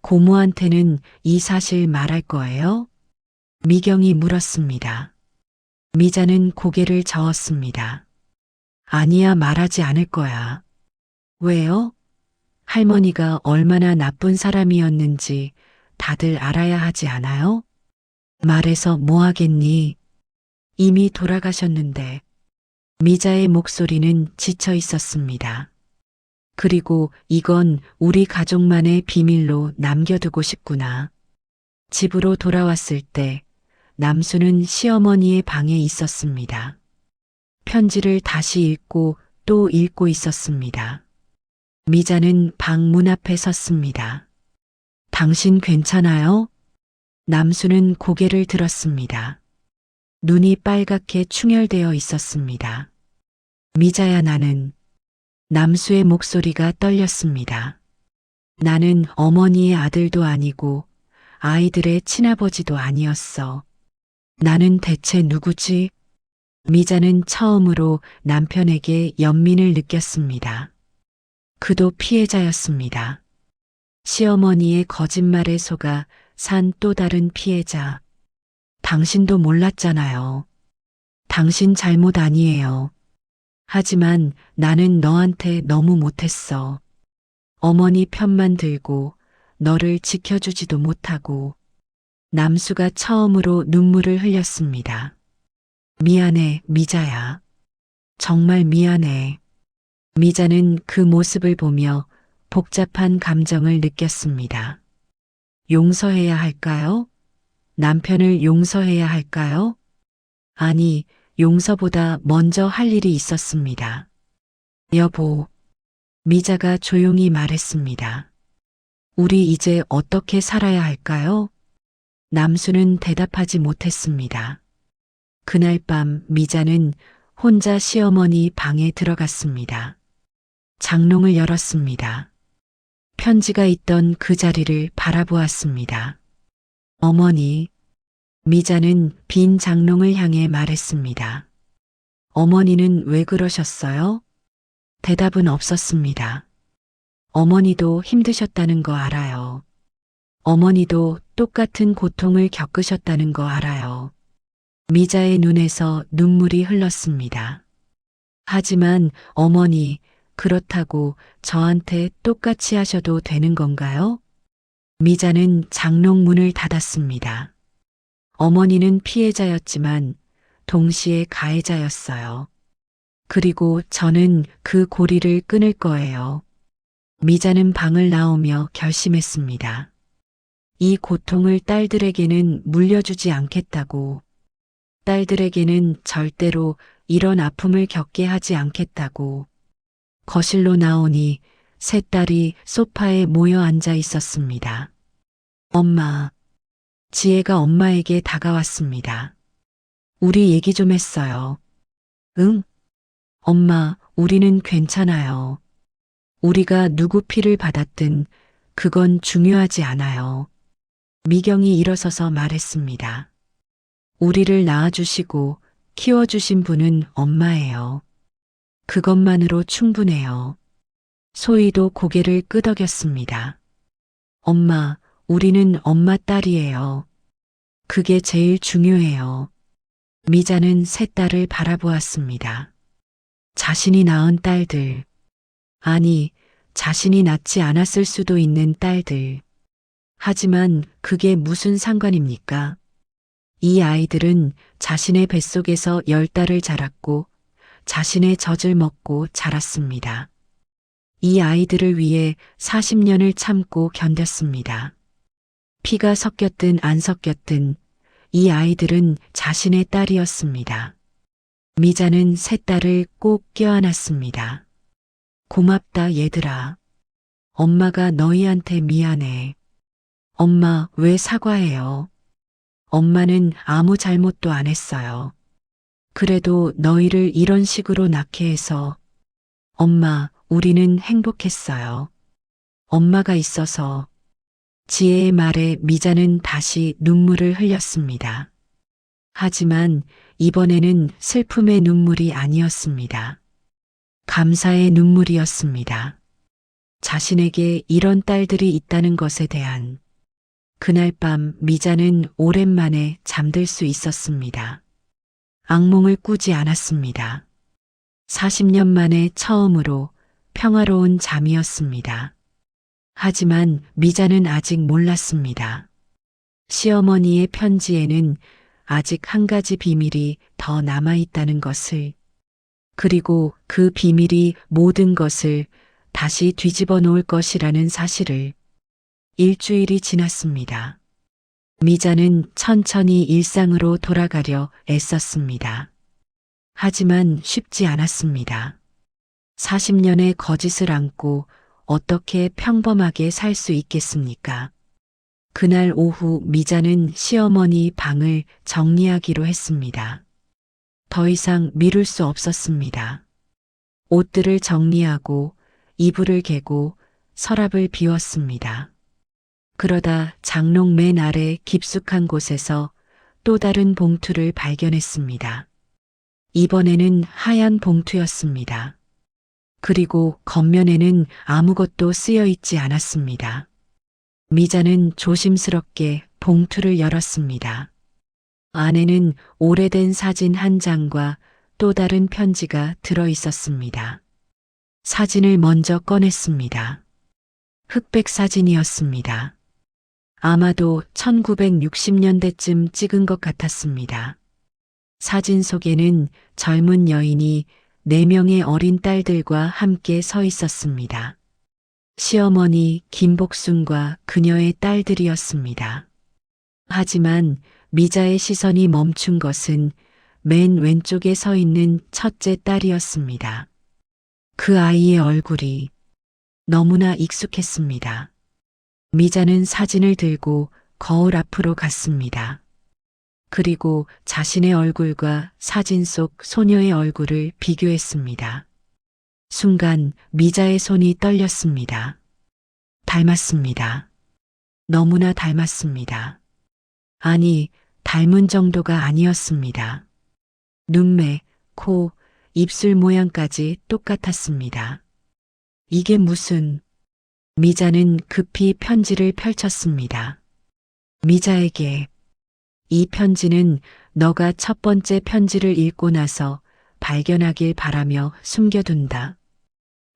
고모한테는 이 사실 말할 거예요? 미경이 물었습니다. 미자는 고개를 저었습니다. 아니야, 말하지 않을 거야. 왜요? 할머니가 얼마나 나쁜 사람이었는지 다들 알아야 하지 않아요? 말해서 뭐 하겠니? 이미 돌아가셨는데. 미자의 목소리는 지쳐 있었습니다. 그리고 이건 우리 가족만의 비밀로 남겨두고 싶구나. 집으로 돌아왔을 때 남수는 시어머니의 방에 있었습니다. 편지를 다시 읽고 또 읽고 있었습니다. 미자는 방 문 앞에 섰습니다. 당신 괜찮아요? 남수는 고개를 들었습니다. 눈이 빨갛게 충혈되어 있었습니다. 미자야, 나는. 남수의 목소리가 떨렸습니다. 나는 어머니의 아들도 아니고 아이들의 친아버지도 아니었어. 나는 대체 누구지? 미자는 처음으로 남편에게 연민을 느꼈습니다. 그도 피해자였습니다. 시어머니의 거짓말에 속아 산 또 다른 피해자. 당신도 몰랐잖아요. 당신 잘못 아니에요. 하지만 나는 너한테 너무 못했어. 어머니 편만 들고 너를 지켜주지도 못하고. 남수가 처음으로 눈물을 흘렸습니다. 미안해, 미자야. 정말 미안해. 미자는 그 모습을 보며 복잡한 감정을 느꼈습니다. 용서해야 할까요? 남편을 용서해야 할까요? 아니, 용서보다 먼저 할 일이 있었습니다. 여보, 미자가 조용히 말했습니다. 우리 이제 어떻게 살아야 할까요? 남수는 대답하지 못했습니다. 그날 밤 미자는 혼자 시어머니 방에 들어갔습니다. 장롱을 열었습니다. 편지가 있던 그 자리를 바라보았습니다. 어머니, 미자는 빈 장롱을 향해 말했습니다. 어머니는 왜 그러셨어요? 대답은 없었습니다. 어머니도 힘드셨다는 거 알아요. 어머니도 똑같은 고통을 겪으셨다는 거 알아요. 미자의 눈에서 눈물이 흘렀습니다. 하지만 어머니, 그렇다고 저한테 똑같이 하셔도 되는 건가요? 미자는 장롱 문을 닫았습니다. 어머니는 피해자였지만 동시에 가해자였어요. 그리고 저는 그 고리를 끊을 거예요. 미자는 방을 나오며 결심했습니다. 이 고통을 딸들에게는 물려주지 않겠다고. 딸들에게는 절대로 이런 아픔을 겪게 하지 않겠다고. 거실로 나오니 세 딸이 소파에 모여 앉아 있었습니다. 엄마. 지혜가 엄마에게 다가왔습니다. 우리 얘기 좀 했어요. 응? 엄마, 우리는 괜찮아요. 우리가 누구 피를 받았든 그건 중요하지 않아요. 미경이 일어서서 말했습니다. 우리를 낳아주시고 키워주신 분은 엄마예요. 그것만으로 충분해요. 소희도 고개를 끄덕였습니다. 엄마, 우리는 엄마 딸이에요. 그게 제일 중요해요. 미자는 세 딸을 바라보았습니다. 자신이 낳은 딸들. 아니, 자신이 낳지 않았을 수도 있는 딸들. 하지만 그게 무슨 상관입니까? 이 아이들은 자신의 뱃속에서 10달을 자랐고 자신의 젖을 먹고 자랐습니다. 이 아이들을 위해 40년을 참고 견뎠습니다. 피가 섞였든 안 섞였든 이 아이들은 자신의 딸이었습니다. 미자는 세 딸을 꼭 껴안았습니다. 고맙다 얘들아. 엄마가 너희한테 미안해. 엄마 왜 사과해요? 엄마는 아무 잘못도 안 했어요. 그래도 너희를 이런 식으로 낳게 해서 엄마, 우리는 행복했어요. 엄마가 있어서. 지혜의 말에 미자는 다시 눈물을 흘렸습니다. 하지만 이번에는 슬픔의 눈물이 아니었습니다. 감사의 눈물이었습니다. 자신에게 이런 딸들이 있다는 것에 대한. 그날 밤 미자는 오랜만에 잠들 수 있었습니다. 악몽을 꾸지 않았습니다. 40년 만에 처음으로 평화로운 잠이었습니다. 하지만 미자는 아직 몰랐습니다. 시어머니의 편지에는 아직 한 가지 비밀이 더 남아있다는 것을, 그리고 그 비밀이 모든 것을 다시 뒤집어 놓을 것이라는 사실을. 일주일이 지났습니다. 미자는 천천히 일상으로 돌아가려 애썼습니다. 하지만 쉽지 않았습니다. 40년의 거짓을 안고 어떻게 평범하게 살 수 있겠습니까? 그날 오후 미자는 시어머니 방을 정리하기로 했습니다. 더 이상 미룰 수 없었습니다. 옷들을 정리하고 이불을 개고 서랍을 비웠습니다. 그러다 장롱 맨 아래 깊숙한 곳에서 또 다른 봉투를 발견했습니다. 이번에는 하얀 봉투였습니다. 그리고 겉면에는 아무것도 쓰여 있지 않았습니다. 미자는 조심스럽게 봉투를 열었습니다. 안에는 오래된 사진 한 장과 또 다른 편지가 들어 있었습니다. 사진을 먼저 꺼냈습니다. 흑백 사진이었습니다. 아마도 1960년대쯤 찍은 것 같았습니다. 사진 속에는 젊은 여인이 4명의 어린 딸들과 함께 서 있었습니다. 시어머니 김복순과 그녀의 딸들이었습니다. 하지만 미자의 시선이 멈춘 것은 맨 왼쪽에 서 있는 첫째 딸이었습니다. 그 아이의 얼굴이 너무나 익숙했습니다. 미자는 사진을 들고 거울 앞으로 갔습니다. 그리고 자신의 얼굴과 사진 속 소녀의 얼굴을 비교했습니다. 순간 미자의 손이 떨렸습니다. 닮았습니다. 너무나 닮았습니다. 아니, 닮은 정도가 아니었습니다. 눈매, 코, 입술 모양까지 똑같았습니다. 이게 무슨... 미자는 급히 편지를 펼쳤습니다. 미자에게 이 편지는 너가 첫 번째 편지를 읽고 나서 발견하길 바라며 숨겨둔다.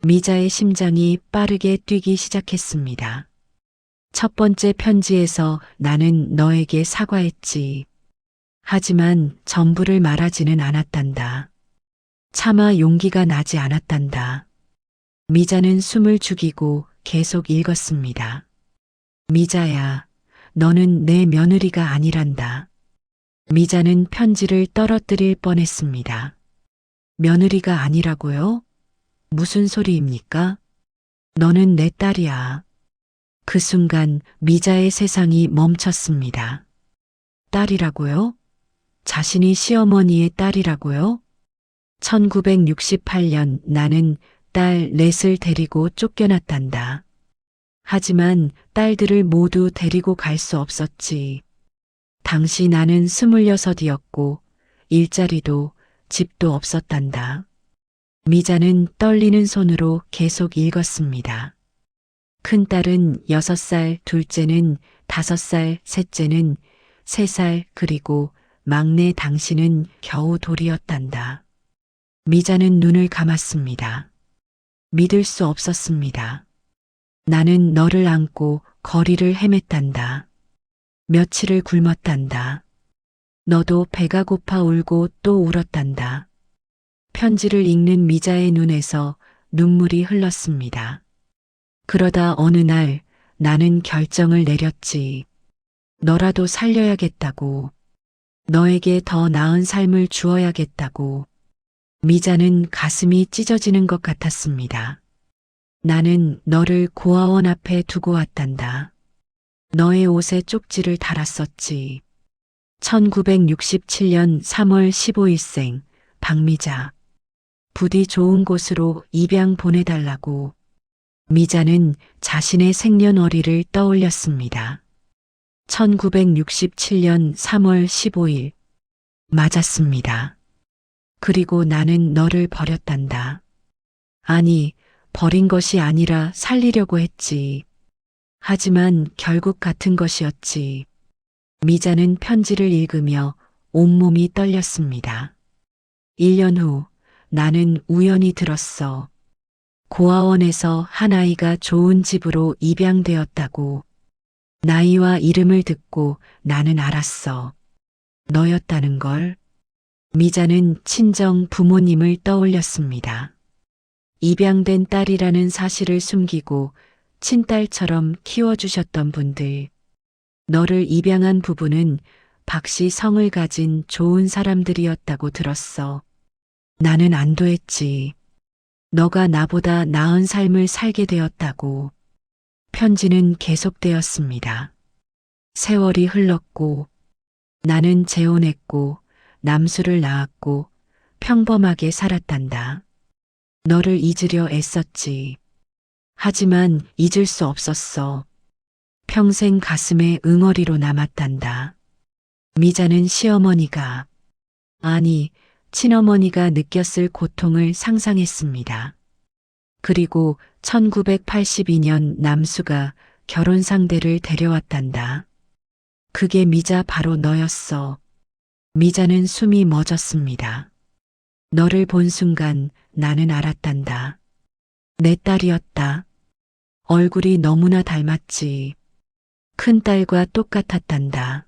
미자의 심장이 빠르게 뛰기 시작했습니다. 첫 번째 편지에서 나는 너에게 사과했지. 하지만 전부를 말하지는 않았단다. 차마 용기가 나지 않았단다. 미자는 숨을 죽이고 계속 읽었습니다. 미자야, 너는 내 며느리가 아니란다. 미자는 편지를 떨어뜨릴 뻔했습니다. 며느리가 아니라고요? 무슨 소리입니까? 너는 내 딸이야. 그 순간 미자의 세상이 멈췄습니다. 딸이라고요? 자신이 시어머니의 딸이라고요? 1968년 나는 딸 넷을 데리고 쫓겨났단다. 하지만 딸들을 모두 데리고 갈 수 없었지. 당시 나는 26이었고 일자리도 집도 없었단다. 미자는 떨리는 손으로 계속 읽었습니다. 큰딸은 6살, 둘째는 5살, 셋째는 3살, 그리고 막내 당신은 겨우 돌이었단다. 미자는 눈을 감았습니다. 믿을 수 없었습니다. 나는 너를 안고 거리를 헤맸단다. 며칠을 굶었단다. 너도 배가 고파 울고 또 울었단다. 편지를 읽는 미자의 눈에서 눈물이 흘렀습니다. 그러다 어느 날 나는 결정을 내렸지. 너라도 살려야겠다고. 너에게 더 나은 삶을 주어야겠다고. 미자는 가슴이 찢어지는 것 같았습니다. 나는 너를 고아원 앞에 두고 왔단다. 너의 옷에 쪽지를 달았었지. 1967년 3월 15일생 박미자. 부디 좋은 곳으로 입양 보내달라고. 미자는 자신의 생년월일을 떠올렸습니다. 1967년 3월 15일. 맞았습니다. 그리고 나는 너를 버렸단다. 아니, 버린 것이 아니라 살리려고 했지. 하지만 결국 같은 것이었지. 미자는 편지를 읽으며 온몸이 떨렸습니다. 1년 후 나는 우연히 들었어. 고아원에서 한 아이가 좋은 집으로 입양되었다고. 나이와 이름을 듣고 나는 알았어. 너였다는 걸. 미자는 친정 부모님을 떠올렸습니다. 입양된 딸이라는 사실을 숨기고 친딸처럼 키워주셨던 분들. 너를 입양한 부부는 박씨 성을 가진 좋은 사람들이었다고 들었어. 나는 안도했지. 너가 나보다 나은 삶을 살게 되었다고. 편지는 계속되었습니다. 세월이 흘렀고 나는 재혼했고 남수를 낳았고 평범하게 살았단다. 너를 잊으려 애썼지. 하지만 잊을 수 없었어. 평생 가슴에 응어리로 남았단다. 미자는 시어머니가, 아니, 친어머니가 느꼈을 고통을 상상했습니다. 그리고 1982년 남수가 결혼 상대를 데려왔단다. 그게 미자 바로 너였어. 미자는 숨이 멎었습니다. 너를 본 순간 나는 알았단다. 내 딸이었다. 얼굴이 너무나 닮았지. 큰딸과 똑같았단다.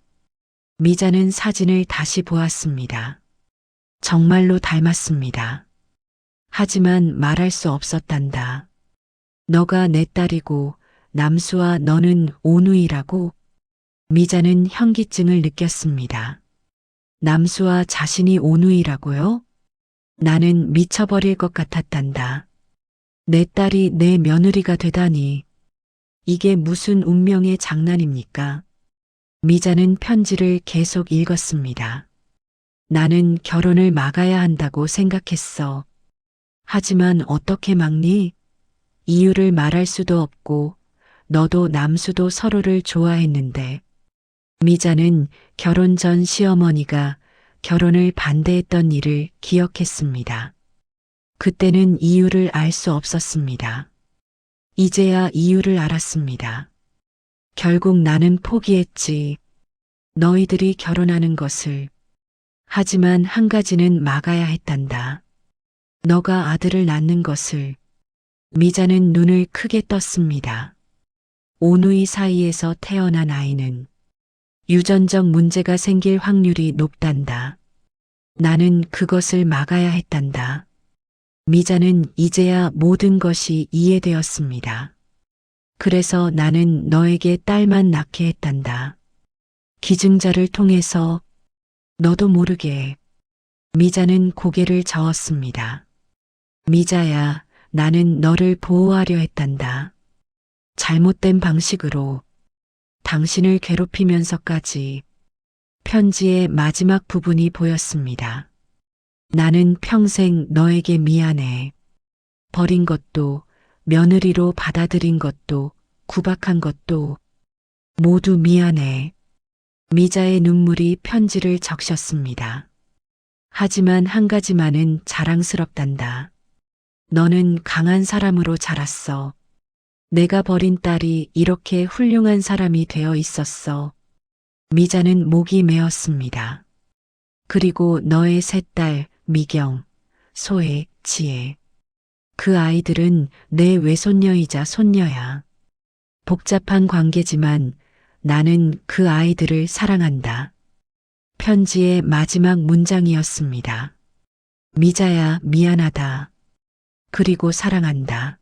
미자는 사진을 다시 보았습니다. 정말로 닮았습니다. 하지만 말할 수 없었단다. 너가 내 딸이고 남수와 너는 오누이라고. 미자는 현기증을 느꼈습니다. 남수와 자신이 오누이라고요? 나는 미쳐버릴 것 같았단다. 내 딸이 내 며느리가 되다니. 이게 무슨 운명의 장난입니까? 미자는 편지를 계속 읽었습니다. 나는 결혼을 막아야 한다고 생각했어. 하지만 어떻게 막니? 이유를 말할 수도 없고 너도 남수도 서로를 좋아했는데. 미자는 결혼 전 시어머니가 결혼을 반대했던 일을 기억했습니다. 그때는 이유를 알 수 없었습니다. 이제야 이유를 알았습니다. 결국 나는 포기했지. 너희들이 결혼하는 것을. 하지만 한 가지는 막아야 했단다. 너가 아들을 낳는 것을. 미자는 눈을 크게 떴습니다. 오누이 사이에서 태어난 아이는 유전적 문제가 생길 확률이 높단다. 나는 그것을 막아야 했단다. 미자는 이제야 모든 것이 이해되었습니다. 그래서 나는 너에게 딸만 낳게 했단다. 기증자를 통해서. 너도 모르게. 미자는 고개를 저었습니다. 미자야, 나는 너를 보호하려 했단다. 잘못된 방식으로. 당신을 괴롭히면서까지. 편지의 마지막 부분이 보였습니다. 나는 평생 너에게 미안해. 버린 것도, 며느리로 받아들인 것도, 구박한 것도 모두 미안해. 미자의 눈물이 편지를 적셨습니다. 하지만 한 가지만은 자랑스럽단다. 너는 강한 사람으로 자랐어. 내가 버린 딸이 이렇게 훌륭한 사람이 되어 있었어. 미자는 목이 메었습니다. 그리고 너의 세 딸, 미경, 소혜, 지혜. 그 아이들은 내 외손녀이자 손녀야. 복잡한 관계지만 나는 그 아이들을 사랑한다. 편지의 마지막 문장이었습니다. 미자야, 미안하다. 그리고 사랑한다.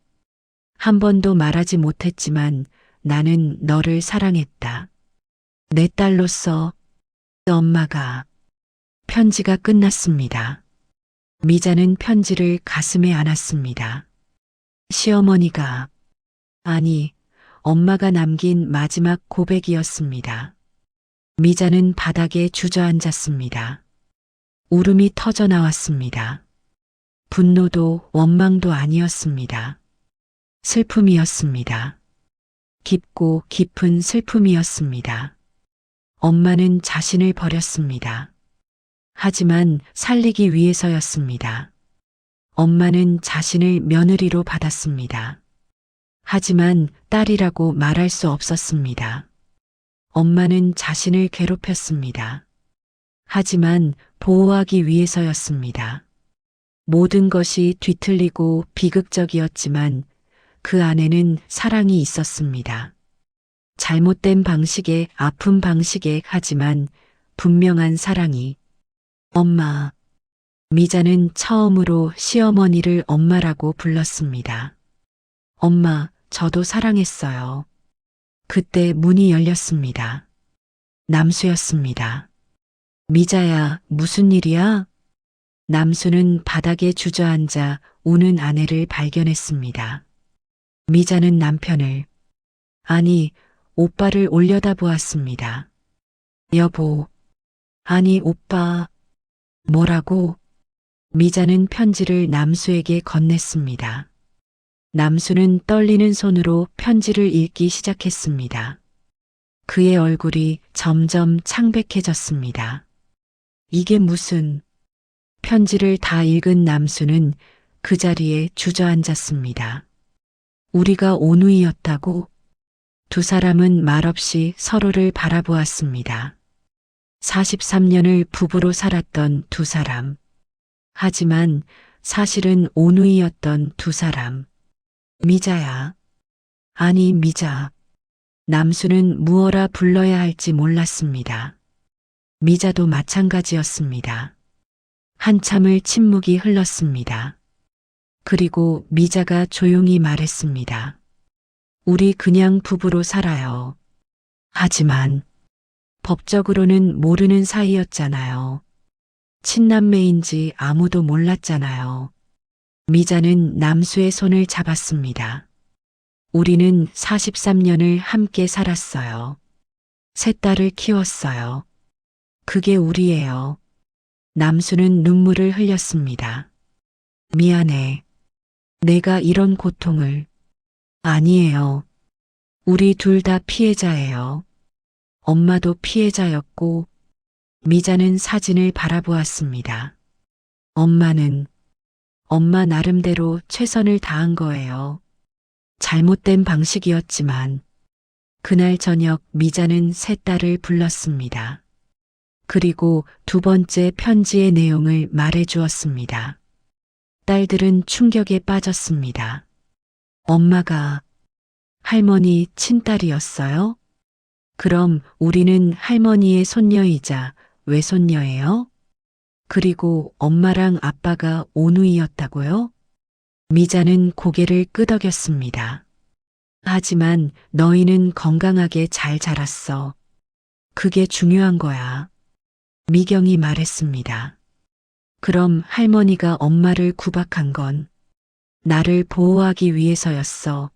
한 번도 말하지 못했지만 나는 너를 사랑했다. 내 딸로서. 엄마가. 편지가 끝났습니다. 미자는 편지를 가슴에 안았습니다. 시어머니가. 아니, 엄마가 남긴 마지막 고백이었습니다. 미자는 바닥에 주저앉았습니다. 울음이 터져 나왔습니다. 분노도 원망도 아니었습니다. 슬픔이었습니다. 깊고 깊은 슬픔이었습니다. 엄마는 자신을 버렸습니다. 하지만 살리기 위해서였습니다. 엄마는 자신을 며느리로 받았습니다. 하지만 딸이라고 말할 수 없었습니다. 엄마는 자신을 괴롭혔습니다. 하지만 보호하기 위해서였습니다. 모든 것이 뒤틀리고 비극적이었지만 그 안에는 사랑이 있었습니다. 잘못된 방식의 아픈 방식의 하지만 분명한 사랑이. 엄마. 미자는 처음으로 시어머니를 엄마라고 불렀습니다. 엄마, 저도 사랑했어요. 그때 문이 열렸습니다. 남수였습니다. 미자야, 무슨 일이야? 남수는 바닥에 주저앉아 우는 아내를 발견했습니다. 미자는 남편을, 아니, 오빠를 올려다보았습니다. 여보, 아니, 오빠. 뭐라고? 미자는 편지를 남수에게 건넸습니다. 남수는 떨리는 손으로 편지를 읽기 시작했습니다. 그의 얼굴이 점점 창백해졌습니다. 이게 무슨... 편지를 다 읽은 남수는 그 자리에 주저앉았습니다. 우리가 오누이였다고? 두 사람은 말없이 서로를 바라보았습니다. 43년을 부부로 살았던 두 사람. 하지만 사실은 오누이였던 두 사람. 미자야. 아니, 미자. 남수는 무어라 불러야 할지 몰랐습니다. 미자도 마찬가지였습니다. 한참을 침묵이 흘렀습니다. 그리고 미자가 조용히 말했습니다. 우리 그냥 부부로 살아요. 하지만 법적으로는 모르는 사이였잖아요. 친남매인지 아무도 몰랐잖아요. 미자는 남수의 손을 잡았습니다. 우리는 43년을 함께 살았어요. 세 딸을 키웠어요. 그게 우리예요. 남수는 눈물을 흘렸습니다. 미안해. 내가 이런 고통을. 아니에요. 우리 둘 다 피해자예요. 엄마도 피해자였고, 미자는 사진을 바라보았습니다. 엄마 나름대로 최선을 다한 거예요. 잘못된 방식이었지만, 그날 저녁 미자는 세 딸을 불렀습니다. 그리고 두 번째 편지의 내용을 말해 주었습니다. 딸들은 충격에 빠졌습니다. 엄마가 할머니 친딸이었어요? 그럼 우리는 할머니의 손녀이자 외손녀예요? 그리고 엄마랑 아빠가 오누이였다고요? 미자는 고개를 끄덕였습니다. 하지만 너희는 건강하게 잘 자랐어. 그게 중요한 거야. 미경이 말했습니다. 그럼 할머니가 엄마를 구박한 건 나를 보호하기 위해서였어.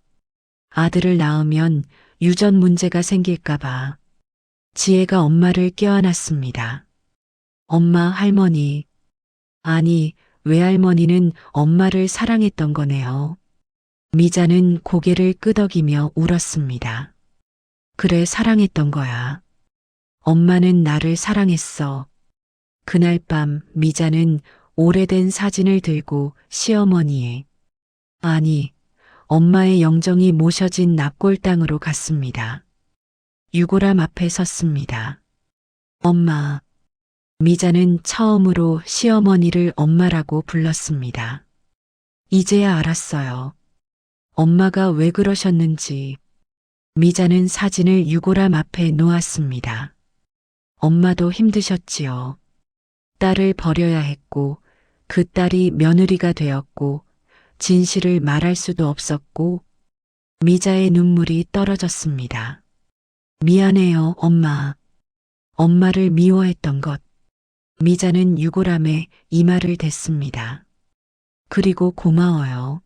아들을 낳으면 유전 문제가 생길까봐. 지혜가 엄마를 껴안았습니다. 엄마, 할머니. 아니, 외할머니는 엄마를 사랑했던 거네요. 미자는 고개를 끄덕이며 울었습니다. 그래, 사랑했던 거야. 엄마는 나를 사랑했어. 그날 밤 미자는 오래된 사진을 들고 시어머니의, 아니, 엄마의 영정이 모셔진 납골당으로 갔습니다. 유골함 앞에 섰습니다. 엄마. 미자는 처음으로 시어머니를 엄마라고 불렀습니다. 이제야 알았어요. 엄마가 왜 그러셨는지. 미자는 사진을 유골함 앞에 놓았습니다. 엄마도 힘드셨지요. 딸을 버려야 했고, 그 딸이 며느리가 되었고, 진실을 말할 수도 없었고, 미자의 눈물이 떨어졌습니다. 미안해요, 엄마. 엄마를 미워했던 것. 미자는 유골함에 이마를 댔습니다. 그리고 고마워요.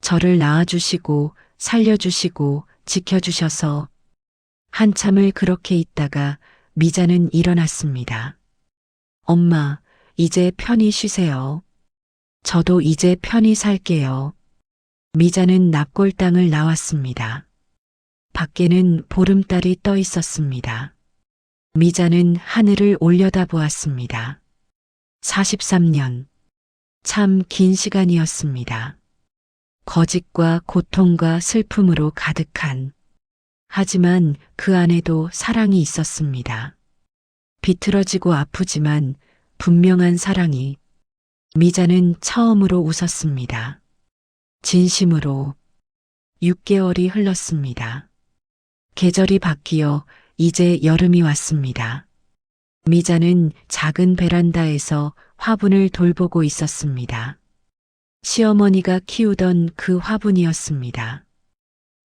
저를 낳아주시고, 살려주시고, 지켜주셔서. 한참을 그렇게 있다가 미자는 일어났습니다. 엄마, 이제 편히 쉬세요. 저도 이제 편히 살게요. 미자는 납골당을 나왔습니다. 밖에는 보름달이 떠 있었습니다. 미자는 하늘을 올려다보았습니다. 43년. 참 긴 시간이었습니다. 거짓과 고통과 슬픔으로 가득한. 하지만 그 안에도 사랑이 있었습니다. 비틀어지고 아프지만 분명한 사랑이. 미자는 처음으로 웃었습니다. 진심으로. 6개월이 흘렀습니다. 계절이 바뀌어 이제 여름이 왔습니다. 미자는 작은 베란다에서 화분을 돌보고 있었습니다. 시어머니가 키우던 그 화분이었습니다.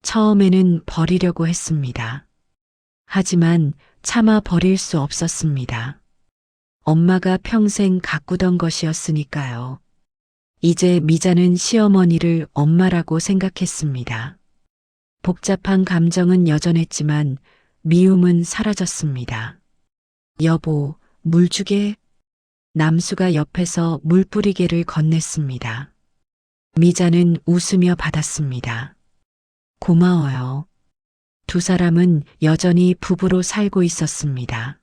처음에는 버리려고 했습니다. 하지만 차마 버릴 수 없었습니다. 엄마가 평생 가꾸던 것이었으니까요. 이제 미자는 시어머니를 엄마라고 생각했습니다. 복잡한 감정은 여전했지만 미움은 사라졌습니다. 여보, 물 주게? 남수가 옆에서 물뿌리개를 건넸습니다. 미자는 웃으며 받았습니다. 고마워요. 두 사람은 여전히 부부로 살고 있었습니다.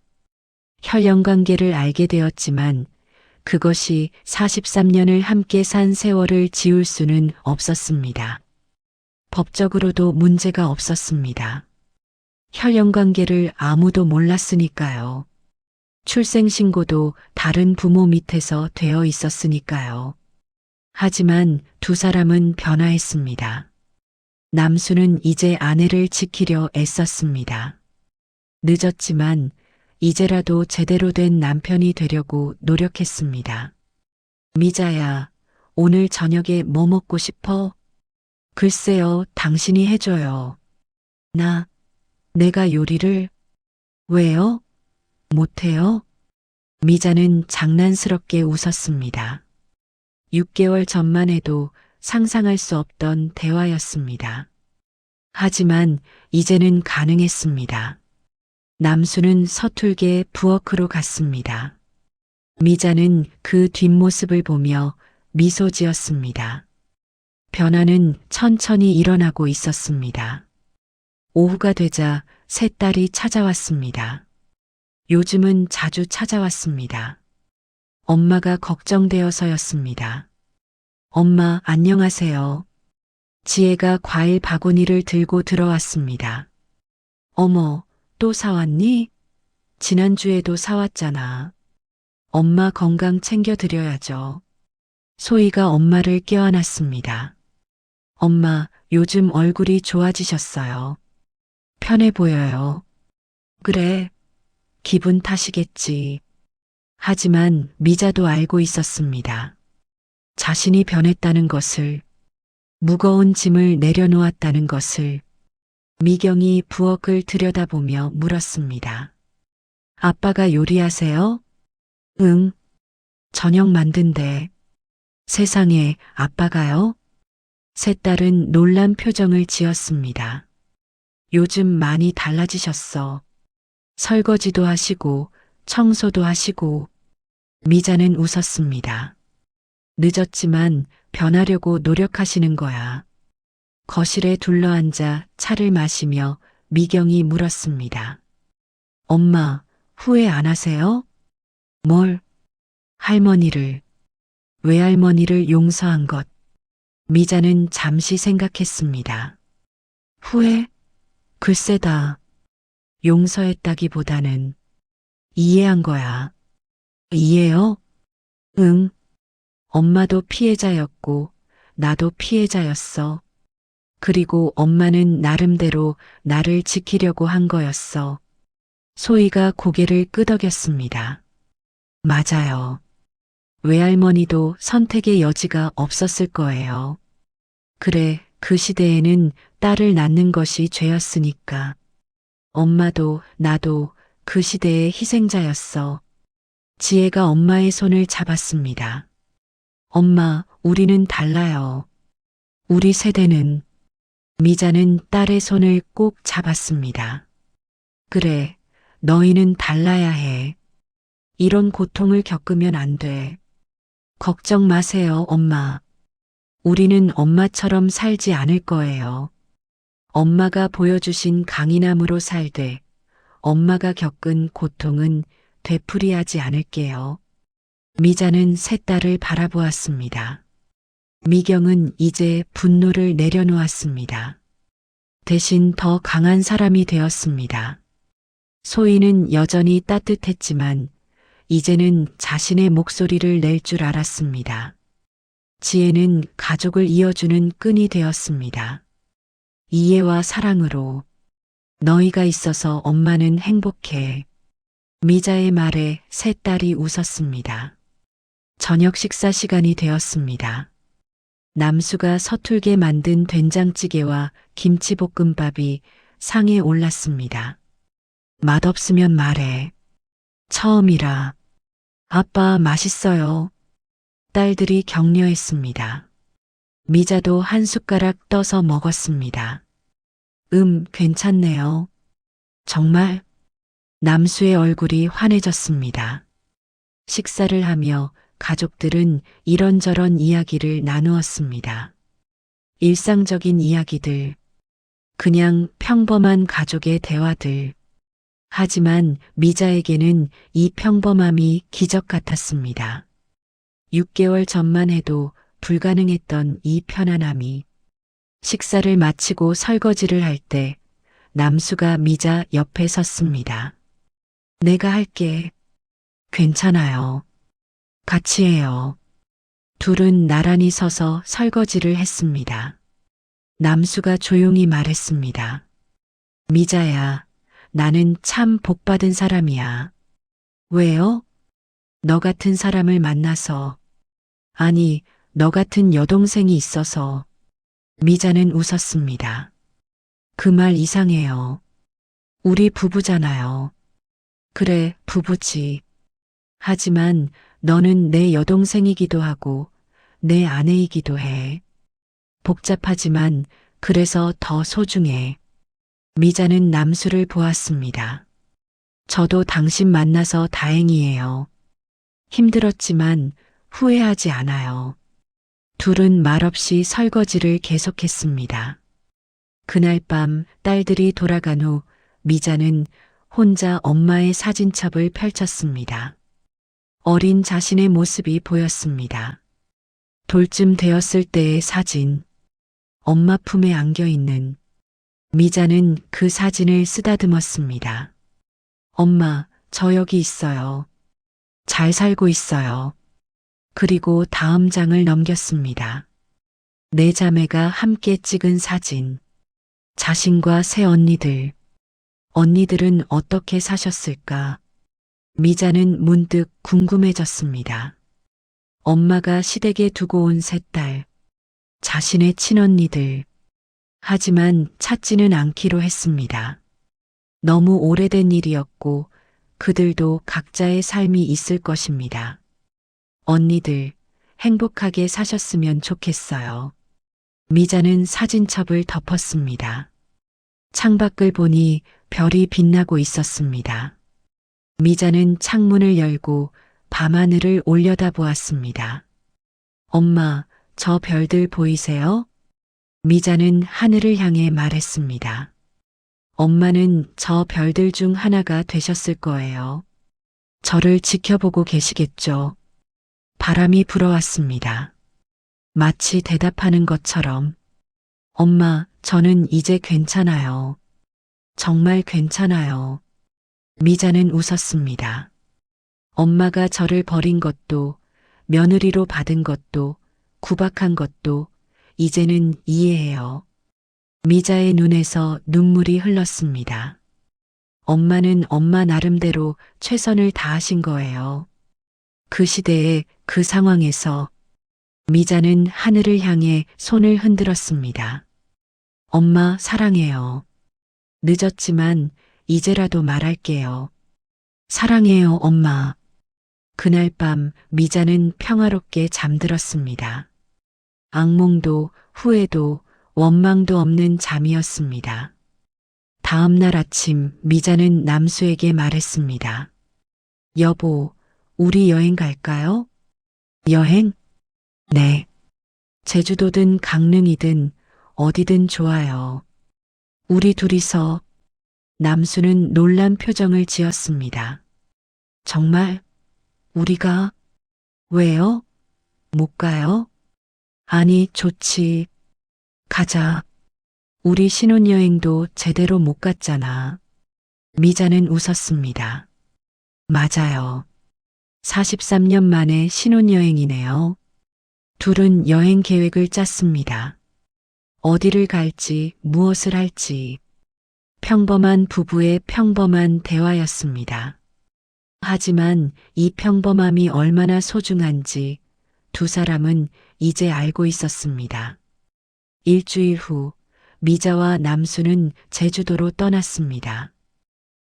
혈연관계를 알게 되었지만 그것이 43년을 함께 산 세월을 지울 수는 없었습니다. 법적으로도 문제가 없었습니다. 혈연관계를 아무도 몰랐으니까요. 출생신고도 다른 부모 밑에서 되어 있었으니까요. 하지만 두 사람은 변화했습니다. 남수는 이제 아내를 지키려 애썼습니다. 늦었지만 이제라도 제대로 된 남편이 되려고 노력했습니다. 미자야, 오늘 저녁에 뭐 먹고 싶어? 글쎄요, 당신이 해줘요. 내가 요리를? 왜요? 못해요? 미자는 장난스럽게 웃었습니다. 6개월 전만 해도 상상할 수 없던 대화였습니다. 하지만 이제는 가능했습니다. 남수는 서툴게 부엌으로 갔습니다. 미자는 그 뒷모습을 보며 미소 지었습니다. 변화는 천천히 일어나고 있었습니다. 오후가 되자 새 딸이 찾아왔습니다. 요즘은 자주 찾아왔습니다. 엄마가 걱정되어서였습니다. 엄마, 안녕하세요. 지혜가 과일 바구니를 들고 들어왔습니다. 어머, 또 사왔니? 지난주에도 사왔잖아. 엄마 건강 챙겨드려야죠. 소희가 엄마를 껴안았습니다. 엄마, 요즘 얼굴이 좋아지셨어요. 편해 보여요. 그래, 기분 탓이겠지. 하지만 미자도 알고 있었습니다. 자신이 변했다는 것을, 무거운 짐을 내려놓았다는 것을. 미경이 부엌을 들여다보며 물었습니다. 아빠가 요리하세요? 응. 저녁 만든대. 세상에, 아빠가요? 새 딸은 놀란 표정을 지었습니다. 요즘 많이 달라지셨어. 설거지도 하시고, 청소도 하시고. 미자는 웃었습니다. 늦었지만 변하려고 노력하시는 거야. 거실에 둘러앉아 차를 마시며 미경이 물었습니다. 엄마, 후회 안 하세요? 뭘? 할머니를, 외할머니를 용서한 것. 미자는 잠시 생각했습니다. 후회? 글쎄다. 용서했다기보다는 이해한 거야. 이해요? 응. 엄마도 피해자였고, 나도 피해자였어. 그리고 엄마는 나름대로 나를 지키려고 한 거였어. 소희가 고개를 끄덕였습니다. 맞아요. 외할머니도 선택의 여지가 없었을 거예요. 그래, 그 시대에는 딸을 낳는 것이 죄였으니까. 엄마도 나도 그 시대의 희생자였어. 지혜가 엄마의 손을 잡았습니다. 엄마, 우리는 달라요. 우리 세대는. 미자는 딸의 손을 꼭 잡았습니다. 그래, 너희는 달라야 해. 이런 고통을 겪으면 안 돼. 걱정 마세요, 엄마. 우리는 엄마처럼 살지 않을 거예요. 엄마가 보여주신 강인함으로 살되, 엄마가 겪은 고통은 되풀이하지 않을게요. 미자는 새 딸을 바라보았습니다. 미경은 이제 분노를 내려놓았습니다. 대신 더 강한 사람이 되었습니다. 소희는 여전히 따뜻했지만 이제는 자신의 목소리를 낼 줄 알았습니다. 지혜는 가족을 이어주는 끈이 되었습니다. 이해와 사랑으로. 너희가 있어서 엄마는 행복해. 미자의 말에 새 딸이 웃었습니다. 저녁 식사 시간이 되었습니다. 남수가 서툴게 만든 된장찌개와 김치볶음밥이 상에 올랐습니다. 맛없으면 말해. 처음이라. 아빠, 맛있어요. 딸들이 격려했습니다. 미자도 한 숟가락 떠서 먹었습니다. 괜찮네요. 정말? 남수의 얼굴이 환해졌습니다. 식사를 하며 가족들은 이런저런 이야기를 나누었습니다. 일상적인 이야기들, 그냥 평범한 가족의 대화들. 하지만 미자에게는 이 평범함이 기적 같았습니다. 6개월 전만 해도 불가능했던 이 편안함이. 식사를 마치고 설거지를 할 때 남수가 미자 옆에 섰습니다. 내가 할게. 괜찮아요. 같이 해요. 둘은 나란히 서서 설거지를 했습니다. 남수가 조용히 말했습니다. 미자야, 나는 참 복받은 사람이야. 왜요? 너 같은 사람을 만나서. 아니, 너 같은 여동생이 있어서. 미자는 웃었습니다. 그 말 이상해요. 우리 부부잖아요. 그래, 부부지. 하지만 너는 내 여동생이기도 하고 내 아내이기도 해. 복잡하지만 그래서 더 소중해. 미자는 남수를 보았습니다. 저도 당신 만나서 다행이에요. 힘들었지만 후회하지 않아요. 둘은 말없이 설거지를 계속했습니다. 그날 밤 딸들이 돌아간 후 미자는 혼자 엄마의 사진첩을 펼쳤습니다. 어린 자신의 모습이 보였습니다. 돌쯤 되었을 때의 사진. 엄마 품에 안겨 있는. 미자는 그 사진을 쓰다듬었습니다. 엄마, 저 여기 있어요. 잘 살고 있어요. 그리고 다음 장을 넘겼습니다. 네 자매가 함께 찍은 사진. 자신과 세 언니들. 언니들은 어떻게 사셨을까? 미자는 문득 궁금해졌습니다. 엄마가 시댁에 두고 온 세 딸. 자신의 친언니들. 하지만 찾지는 않기로 했습니다. 너무 오래된 일이었고 그들도 각자의 삶이 있을 것입니다. 언니들, 행복하게 사셨으면 좋겠어요. 미자는 사진첩을 덮었습니다. 창밖을 보니 별이 빛나고 있었습니다. 미자는 창문을 열고 밤하늘을 올려다보았습니다. 엄마, 저 별들 보이세요? 미자는 하늘을 향해 말했습니다. 엄마는 저 별들 중 하나가 되셨을 거예요. 저를 지켜보고 계시겠죠. 바람이 불어왔습니다. 마치 대답하는 것처럼. 엄마, 저는 이제 괜찮아요. 정말 괜찮아요. 미자는 웃었습니다. 엄마가 저를 버린 것도, 며느리로 받은 것도, 구박한 것도 이제는 이해해요. 미자의 눈에서 눈물이 흘렀습니다. 엄마는 엄마 나름대로 최선을 다하신 거예요. 그 시대에 그 상황에서 미자는 하늘을 향해 손을 흔들었습니다. 엄마 사랑해요. 늦었지만 이제라도 말할게요. 사랑해요, 엄마. 그날 밤 미자는 평화롭게 잠들었습니다. 악몽도 후회도 원망도 없는 잠이었습니다. 다음 날 아침 미자는 남수에게 말했습니다. 여보, 우리 여행 갈까요? 여행? 네. 제주도든 강릉이든 어디든 좋아요. 우리 둘이서. 남수는 놀란 표정을 지었습니다. 정말? 우리가? 왜요? 못 가요? 아니, 좋지. 가자. 우리 신혼여행도 제대로 못 갔잖아. 미자는 웃었습니다. 맞아요. 43년 만에 신혼여행이네요. 둘은 여행 계획을 짰습니다. 어디를 갈지, 무엇을 할지. 평범한 부부의 평범한 대화였습니다. 하지만 이 평범함이 얼마나 소중한지 두 사람은 이제 알고 있었습니다. 일주일 후 미자와 남수는 제주도로 떠났습니다.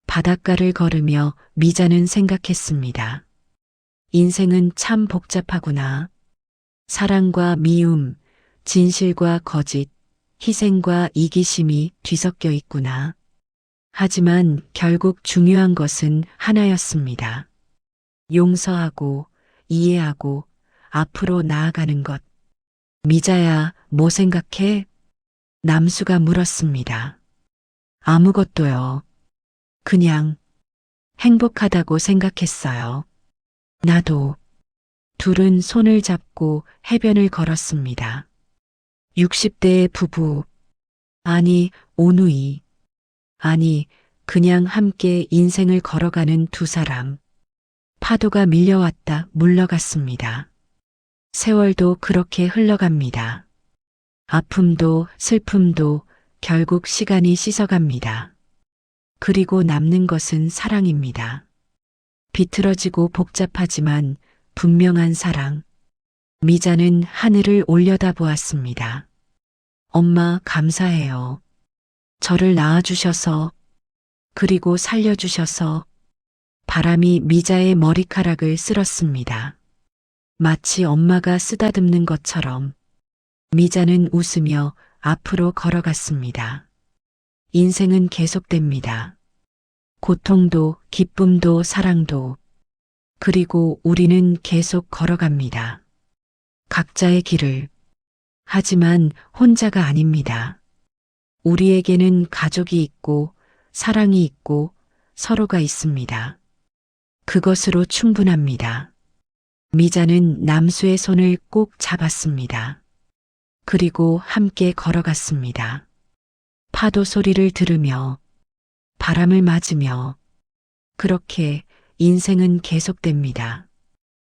바닷가를 걸으며 미자는 생각했습니다. 인생은 참 복잡하구나. 사랑과 미움, 진실과 거짓, 희생과 이기심이 뒤섞여 있구나. 하지만 결국 중요한 것은 하나였습니다. 용서하고 이해하고 앞으로 나아가는 것. 미자야, 뭐 생각해? 남수가 물었습니다. 아무것도요. 그냥 행복하다고 생각했어요. 나도. 둘은 손을 잡고 해변을 걸었습니다. 60대의 부부. 아니, 오누이. 아니, 그냥 함께 인생을 걸어가는 두 사람. 파도가 밀려왔다 물러갔습니다. 세월도 그렇게 흘러갑니다. 아픔도 슬픔도 결국 시간이 씻어갑니다. 그리고 남는 것은 사랑입니다. 비틀어지고 복잡하지만 분명한 사랑. 미자는 하늘을 올려다보았습니다. 엄마, 감사해요. 저를 낳아주셔서, 그리고 살려주셔서. 바람이 미자의 머리카락을 쓸었습니다. 마치 엄마가 쓰다듬는 것처럼. 미자는 웃으며 앞으로 걸어갔습니다. 인생은 계속됩니다. 고통도, 기쁨도, 사랑도. 그리고 우리는 계속 걸어갑니다. 각자의 길을. 하지만 혼자가 아닙니다. 우리에게는 가족이 있고, 사랑이 있고, 서로가 있습니다. 그것으로 충분합니다. 미자는 남수의 손을 꼭 잡았습니다. 그리고 함께 걸어갔습니다. 파도 소리를 들으며, 바람을 맞으며, 그렇게 인생은 계속됩니다.